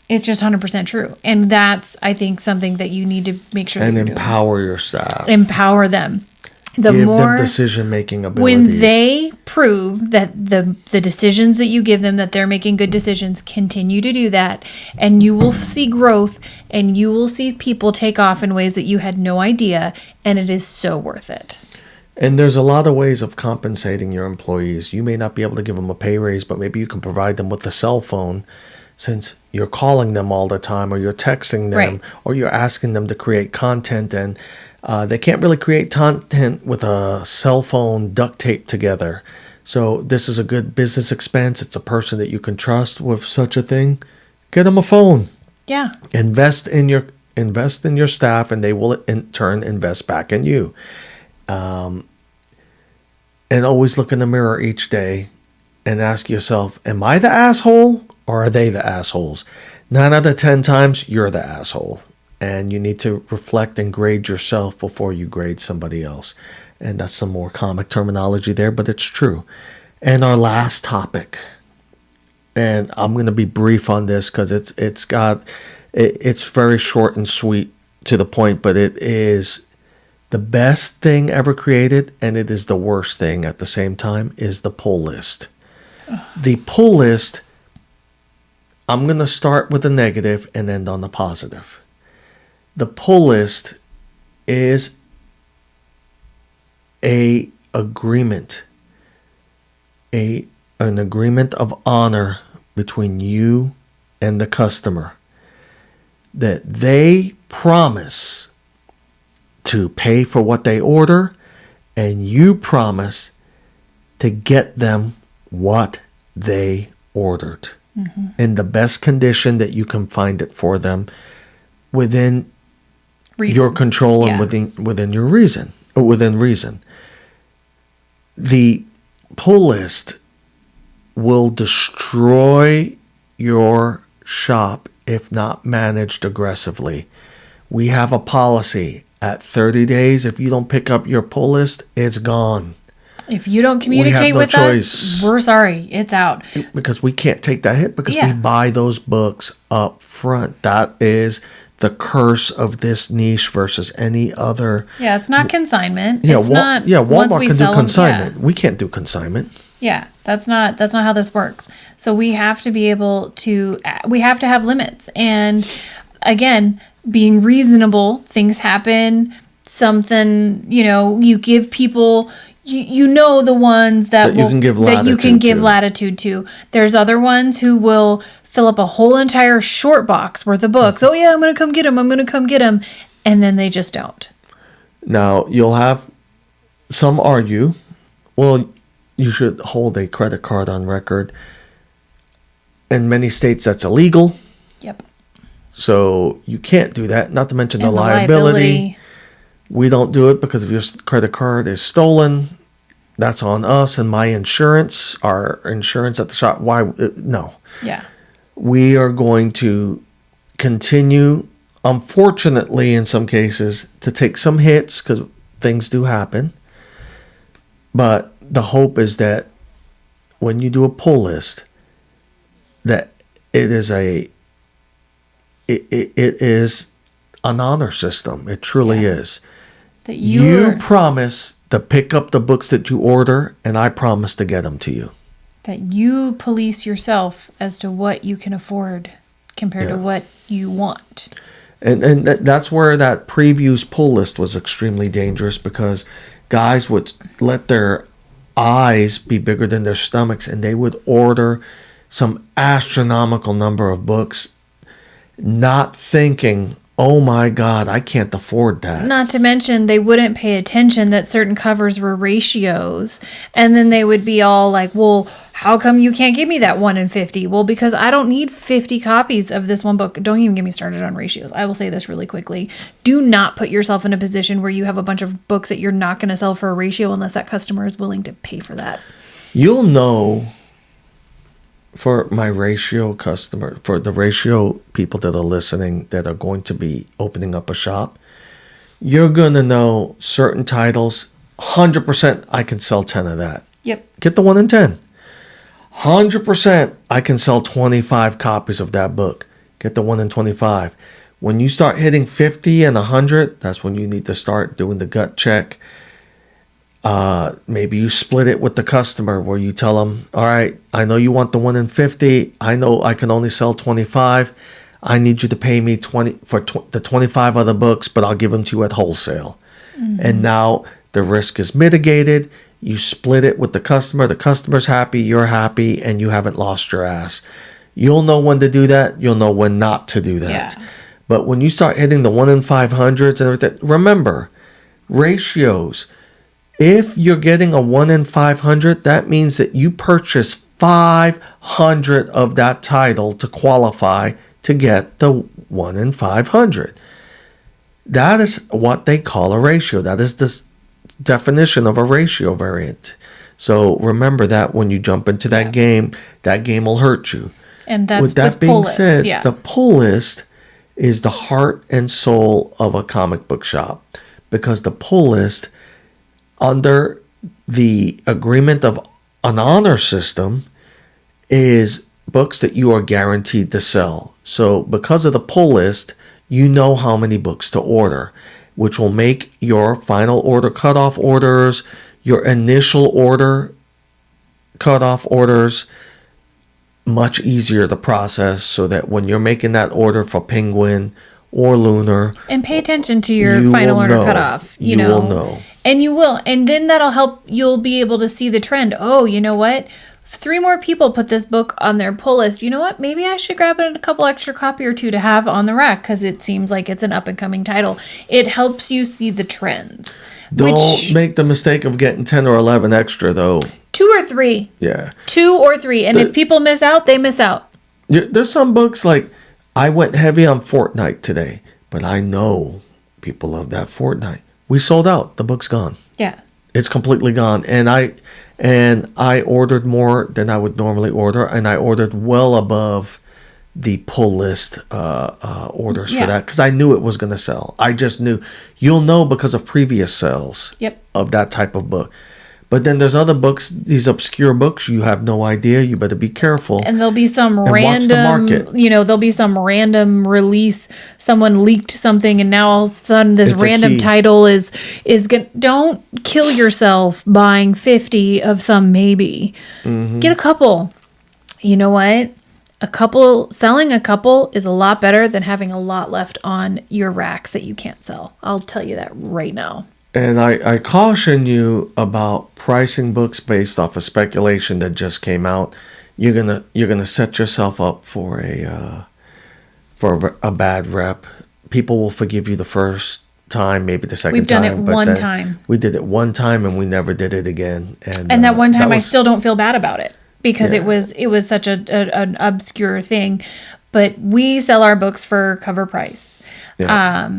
S4: It's just 100% true. And that's, I think, something that you need to make sure
S3: and
S4: that
S3: empower your staff.
S4: Empower them. Give
S3: them decision-making abilities.
S4: When they prove that the decisions that you give them, that they're making good decisions, continue to do that, and you will see growth, and you will see people take off in ways that you had no idea, and it is so worth it.
S3: And there's a lot of ways of compensating your employees. You may not be able to give them a pay raise, but maybe you can provide them with a cell phone since you're calling them all the time, or you're texting them,
S4: right,
S3: or you're asking them to create content, and they can't really create content with a cell phone duct taped together. So this is a good business expense. It's a person that you can trust with such a thing. Get them a phone.
S4: Yeah.
S3: Invest in your staff, and they will in turn invest back in you. And always look in the mirror each day and ask yourself, am I the asshole or are they the assholes? 9 out of 10 times, you're the asshole. And you need to reflect and grade yourself before you grade somebody else. And that's some more comic terminology there, but it's true. And our last topic, and I'm going to be brief on this because it's very short and sweet to the point, but it is the best thing ever created, and it is the worst thing at the same time, is the pull list. The pull list, I'm going to start with the negative and end on the positive. The pull list is an agreement of honor between you and the customer, that they promise to pay for what they order, and you promise to get them what they ordered in the best condition that you can find it for them within your control and within your reason, or within reason. The pull list will destroy your shop if not managed aggressively. We have a policy at 30 days. If you don't pick up your pull list, it's gone.
S4: If you don't communicate with us, we're sorry, it's out.
S3: Because we can't take that hit because we buy those books up front. That is the curse of this niche versus any other.
S4: Yeah, it's not consignment.
S3: Yeah,
S4: it's not.
S3: Walmart can do consignment. We can't do consignment.
S4: Yeah, that's not how this works. So we have to be able to. We have to have limits, and again, being reasonable. Things happen. Something, you give people. You know the ones that you can give latitude to. There's other ones who will fill up a whole entire short box worth of books. Oh yeah, I'm gonna come get them, and then they just don't.
S3: Now you'll have some argue, well, you should hold a credit card on record. In many states, that's illegal.
S4: Yep.
S3: So you can't do that. Not to mention the liability. We don't do it because if your credit card is stolen, that's on us and my insurance, our insurance at the shop. Why? No.
S4: Yeah.
S3: We are going to continue, unfortunately, in some cases, to take some hits because things do happen. But the hope is that when you do a pull list, that it is an honor system. It truly is.
S4: That
S3: you promise to pick up the books that you order, and I promise to get them to you.
S4: That you police yourself as to what you can afford compared to what you want.
S3: And that's where that previews pull list was extremely dangerous, because guys would let their eyes be bigger than their stomachs, and they would order some astronomical number of books, not thinking, oh my God, I can't afford that.
S4: Not to mention, they wouldn't pay attention that certain covers were ratios. And then they would be all like, well, how come you can't give me that 1 in 50? Well, because I don't need 50 copies of this one book. Don't even get me started on ratios. I will say this really quickly. Do not put yourself in a position where you have a bunch of books that you're not going to sell for a ratio unless that customer is willing to pay for that.
S3: You'll know, for my ratio customer, for the ratio people that are listening that are going to be opening up a shop, you're going to know certain titles, 100% I can sell 10 of that.
S4: Yep.
S3: Get the 1 in 10. 100% I can sell 25 copies of that book. Get the 1 in 25. When you start hitting 50 and 100, that's when you need to start doing the gut check. Maybe you split it with the customer where you tell them, all right, I know you want the 1 in 50. I know I can only sell 25. I need you to pay me 20 for the 25 other books, but I'll give them to you at wholesale. Mm-hmm. And now the risk is mitigated. You split it with the customer. The customer's happy, you're happy, and you haven't lost your ass. You'll know when to do that. You'll know when not to do that. Yeah. But when you start hitting the 1 in 500s and everything, remember, ratios. If you're getting a 1 in 500, that means that you purchase 500 of that title to qualify to get the 1 in 500. That is what they call a ratio. That is the definition of a ratio variant. So remember that when you jump into that game will hurt you.
S4: And that's
S3: with that
S4: with
S3: being
S4: pull lists,
S3: said,
S4: yeah.
S3: the pull list is the heart and soul of a comic book shop, because the pull list, under the agreement of an honor system, is books that you are guaranteed to sell. So because of the pull list, you know how many books to order, which will make your final order cutoff orders, your initial order cutoff orders, much easier to process, so that when you're making that order for Penguin or Lunar,
S4: And pay attention to your
S3: you
S4: final
S3: will
S4: order
S3: know.
S4: cutoff.
S3: You will know.
S4: And you will. And then that'll help. You'll be able to see the trend. Oh, you know what? 3 more people put this book on their pull list. You know what? Maybe I should grab it a couple extra copy or 2 to have on the rack, because it seems like it's an up and coming title. It helps you see the trends.
S3: Don't make the mistake of getting 10 or 11 extra, though.
S4: 2 or 3.
S3: Yeah.
S4: 2 or 3. And if people miss out, they miss out.
S3: There's some books, like, I went heavy on Fortnite today, but I know people love that Fortnite. We sold out. The book's gone.
S4: Yeah.
S3: It's completely gone. And I ordered more than I would normally order, and I ordered well above the pull list orders for that, because I knew it was going to sell. I just knew. You'll know because of previous sales of that type of book. But then there's other books, these obscure books, you have no idea. You better be careful.
S4: And there'll be some
S3: watch the
S4: random,
S3: market.
S4: There'll be some random release. Someone leaked something, and now all of a sudden this
S3: It's a
S4: random
S3: key.
S4: title is don't kill yourself buying 50 of some maybe.
S3: Mm-hmm.
S4: Get a couple. You know what? Selling a couple is a lot better than having a lot left on your racks that you can't sell. I'll tell you that right now.
S3: And I caution you about pricing books based off of speculation that just came out. You're gonna set yourself up for a bad rep. People will forgive you the first time, maybe the second
S4: We've done
S3: time.
S4: it one time.
S3: We did it one time, and we never did it again.
S4: And that one time, I still don't feel bad about it, because it was such an obscure thing. But we sell our books for cover price.
S3: Yeah.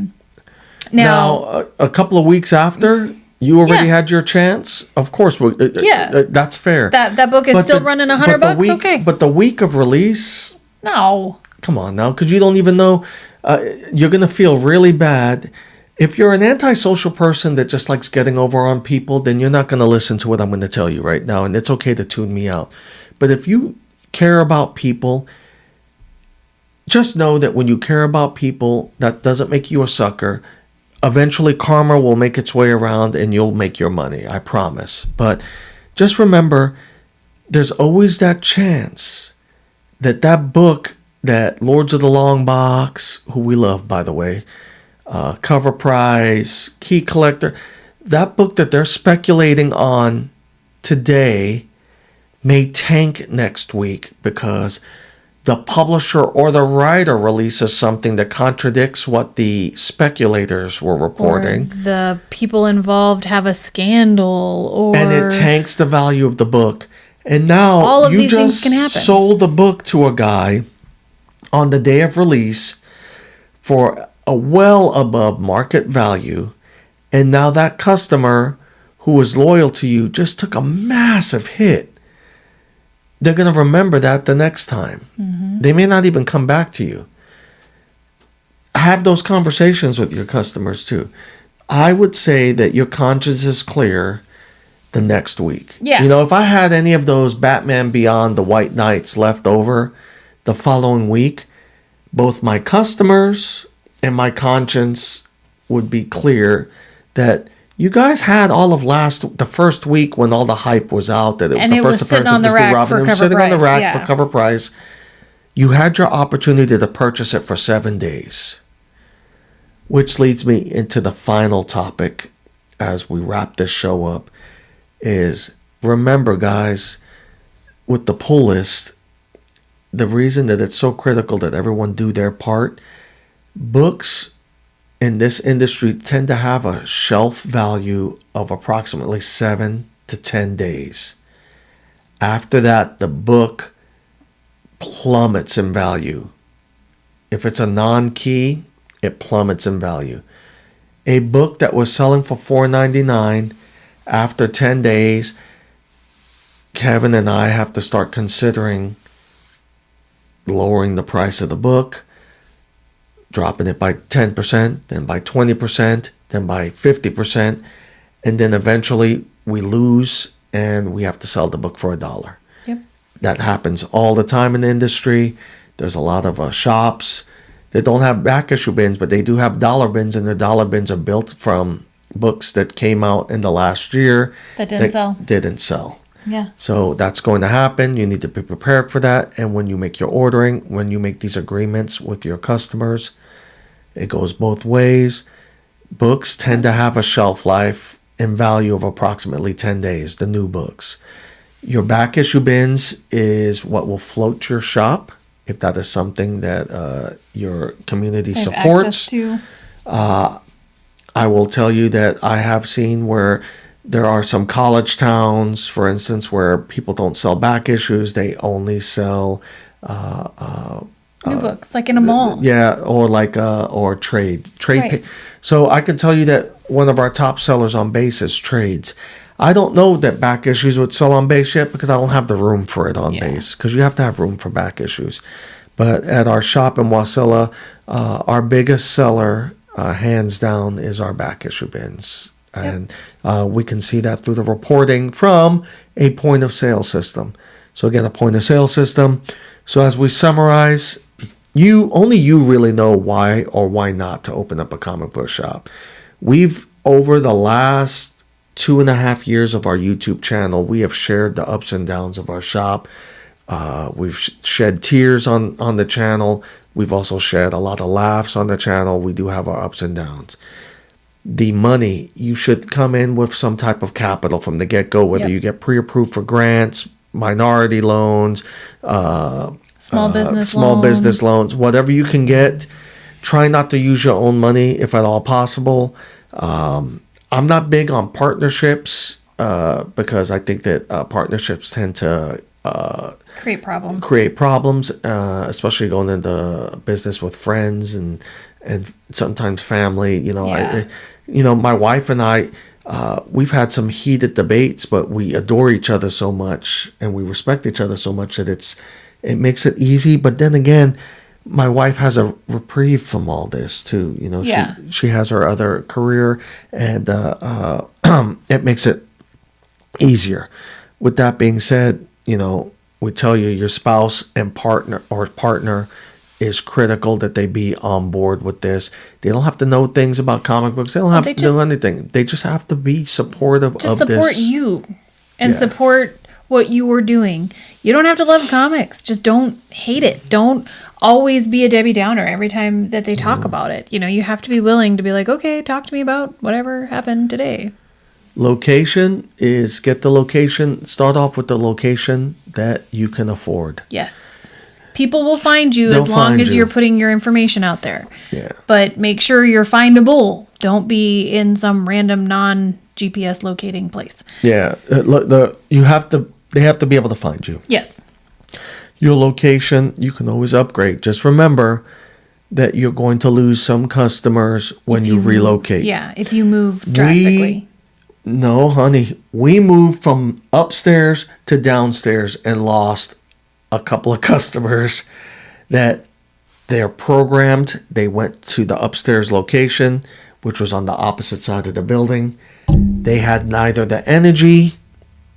S4: Now,
S3: a couple of weeks after you already had your chance, of course. That's fair.
S4: That book is still running $100. Okay.
S3: But the week of release,
S4: no.
S3: come on now, because you don't even know. You're gonna feel really bad. If you're an antisocial person that just likes getting over on people, then you're not gonna listen to what I'm gonna tell you right now, and it's okay to tune me out. But if you care about people, just know that when you care about people, that doesn't make you a sucker. Eventually, karma will make its way around, and you'll make your money. I promise. But just remember, there's always that chance that book, that Lords of the Long Box, who we love, by the way, Cover Prize, Key Collector, that book that they're speculating on today may tank next week because the publisher or the writer releases something that contradicts what the speculators were reporting.
S4: Or the people involved have a scandal,
S3: and it tanks the value of the book. And now
S4: all of
S3: you
S4: these things
S3: just
S4: can happen.
S3: sold the book to a guy on the day of release for a well above market value. And now that customer who was loyal to you just took a massive hit. They're going to remember that the next time. Mm-hmm. They may not even come back to you. Have those conversations with your customers too. I would say that your conscience is clear the next week.
S4: Yeah.
S3: You know, if I had any of those Batman Beyond the White Knights left over the following week, both my customers and my conscience would be clear that you guys had all of the first week when all the hype was out, that it was
S4: and
S3: the
S4: it
S3: first
S4: was sitting
S3: appearance
S4: on
S3: of
S4: the
S3: Disney
S4: rack
S3: Robin.
S4: for
S3: It was
S4: cover
S3: sitting on the
S4: price,
S3: rack for cover price. You had your opportunity to purchase it for 7 days. Which leads me into the final topic as we wrap this show up is, remember guys, with the pull list, the reason that it's so critical that everyone do their part, books in this industry tend to have a shelf value of approximately 7 to 10 days. After that, the book plummets in value. If it's a non-key, it plummets in value. A book that was selling for $4.99 after 10 days, Kevin and I have to start considering lowering the price of the book, dropping it by 10%, then by 20%, then by 50%, and then eventually we lose and we have to sell the book for $1.
S4: Yep.
S3: That happens all the time in the industry. There's a lot of shops that don't have back issue bins, but they do have dollar bins, and the dollar bins are built from books that came out in the last year
S4: That didn't sell. Yeah.
S3: So that's going to happen. You need to be prepared for that. And when you make your ordering, when you make these agreements with your customers, it goes both ways. Books tend to have a shelf life and value of approximately 10 days, the new books. Your back issue bins is what will float your shop, if that is something that your community supports.
S4: To.
S3: I will tell you that I have seen where there are some college towns, for instance, where people don't sell back issues. They only sell
S4: New books, like in a mall.
S3: Yeah, or trade.
S4: Right.
S3: So I can tell you that one of our top sellers on base is trades. I don't know that back issues would sell on base yet because I don't have the room for it on base, because you have to have room for back issues. But at our shop in Wasilla, our biggest seller, hands down, is our back issue bins. And we can see that through the reporting from a point of sale system. So again, a point of sale system. So as we summarize, only you really know why or why not to open up a comic book shop. We've, over the last 2.5 years of our YouTube channel, we have shared the ups and downs of our shop. We've shed tears on the channel. We've also shed a lot of laughs on the channel. We do have our ups and downs. The money, you should come in with some type of capital from the get-go, whether you get pre-approved for grants, minority loans,
S4: small
S3: business loans, whatever you can get. Try not to use your own money if at all possible. I'm not big on partnerships because I think that partnerships tend to
S4: create
S3: problems, especially going into business with friends and sometimes family. My wife and I, we've had some heated debates, but we adore each other so much and we respect each other so much that it makes it easy. But then again, my wife has a reprieve from all this too. She has her other career, and it makes it easier. With that being said, we tell you your spouse and partner is critical that they be on board with this. They don't have to know things about comic books. They don't have to know anything. They just have to be supportive of this.
S4: Support you and support what you are doing. You don't have to love comics. Just don't hate it. Don't always be a Debbie Downer every time that they talk about it. You have to be willing to be like, okay, talk to me about whatever happened today.
S3: Location is get the location. Start off with the location that you can afford.
S4: Yes. People will find you as long as you're putting your information out there.
S3: Yeah.
S4: But make sure you're findable. Don't be in some random non-GPS locating place.
S3: Yeah. They have to be able to find you.
S4: Yes.
S3: Your location, you can always upgrade. Just remember that you're going to lose some customers when you relocate.
S4: If you move drastically.
S3: No, honey. We moved from upstairs to downstairs and lost a couple of customers that they're programmed. They went to the upstairs location, which was on the opposite side of the building. They had neither the energy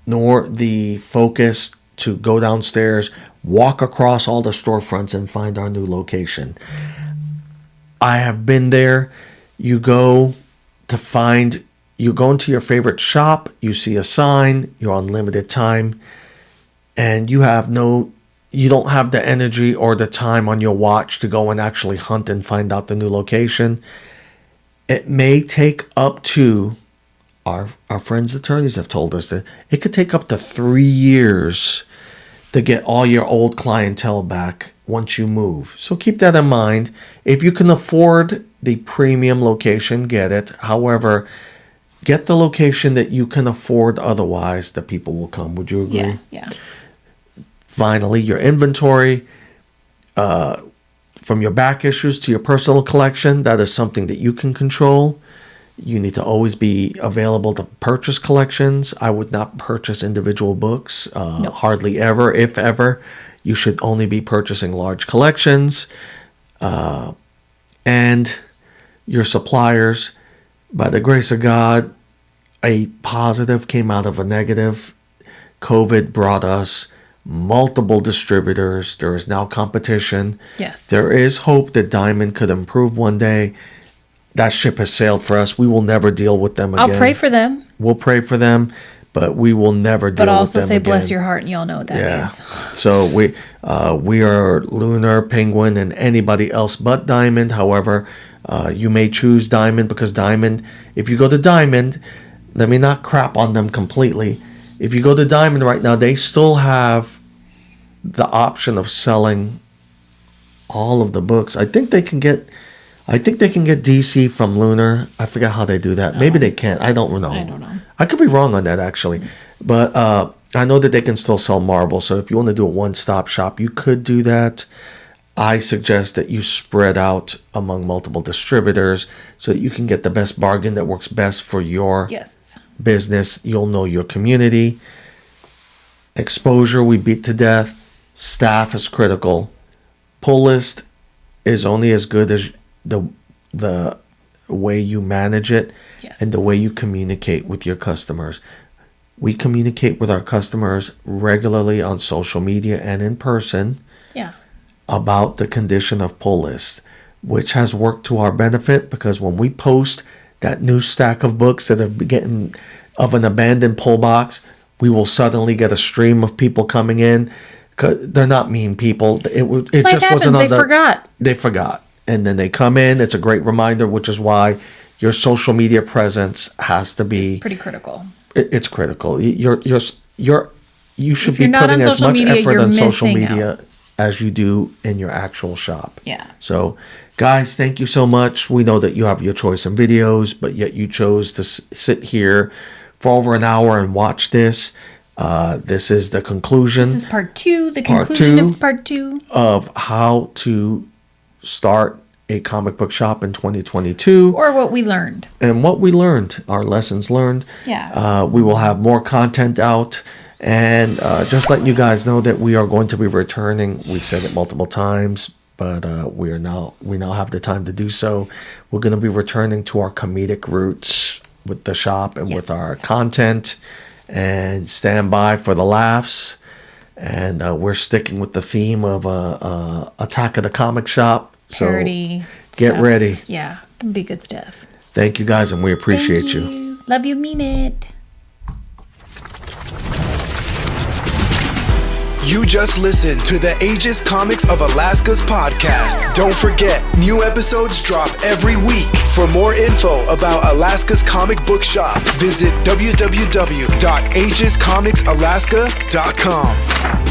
S3: nor the focus to go downstairs, walk across all the storefronts and find our new location. I have been there. You go into your favorite shop, you see a sign, you're on limited time, and you don't have the energy or the time on your watch to go and actually hunt and find out the new location. It may take up to, our friends attorneys have told us that it could take up to 3 years to get all your old clientele back once you move. So keep that in mind. If you can afford the premium location, get it. However, get the location that you can afford, otherwise the people will come. Would you agree?
S4: Yeah.
S3: Finally, your inventory, from your back issues to your personal collection, that is something that you can control. You need to always be available to purchase collections. I would not purchase individual books, hardly ever, if ever. You should only be purchasing large collections. And your suppliers, by the grace of God, a positive came out of a negative. COVID brought us multiple distributors. There is now competition.
S4: Yes.
S3: There is hope that Diamond could improve one day. That ship has sailed for us. We will never deal with them again.
S4: I'll pray for them.
S3: We'll pray for them, but we will never deal with them again.
S4: But also say, bless your heart, and y'all know what that means.
S3: So we are Lunar, Penguin, and anybody else but Diamond. However, you may choose Diamond because Diamond, if you go to Diamond, let me not crap on them completely. If you go to Diamond right now, they still have the option of selling all of the books. I think they can get DC from Lunar. I forget how they do that. Maybe they can't. I don't know. I could be wrong on that actually. But I know that they can still sell Marvel. So if you want to do a one-stop shop, you could do that. I suggest that you spread out among multiple distributors so that you can get the best bargain that works best for your business. You'll know your community. Exposure, we beat to death. Staff is critical. Pull list is only as good as the way you manage it and the way you communicate with your customers. We communicate with our customers regularly on social media and in person about the condition of pull list, which has worked to our benefit because when we post that new stack of books that have been getting of an abandoned pull box, we will suddenly get a stream of people coming in. They're not mean people. It just wasn't on They forgot. And then they come in. It's a great reminder, which is why your social media presence has to be
S4: pretty critical.
S3: It's critical. You should be putting as much effort on social media as you do in your actual shop. So, guys, thank you so much. We know that you have your choice in videos, but yet you chose to sit here for over an hour and watch this. This is the conclusion.
S4: This is part 2, the conclusion of part 2
S3: of how to start a comic book shop in 2022.
S4: Or what we learned.
S3: And what we learned, our lessons learned. We will have more content out. And just letting you guys know that we are going to be returning. We've said it multiple times, but we now have the time to do so. We're going to be returning to our comedic roots with the shop and with our content. And stand by for the laughs. And we're sticking with the theme of Attack of the Comic Shop. So
S4: parody
S3: get
S4: stuff.
S3: ready.
S4: Yeah, it'll be good stuff.
S3: Thank you guys, and we appreciate you.
S4: Love you, mean it.
S1: You just listened to the Aegis Comics of Alaska's podcast. Don't forget, new episodes drop every week. For more info about Alaska's comic book shop, visit www.aegiscomicsalaska.com.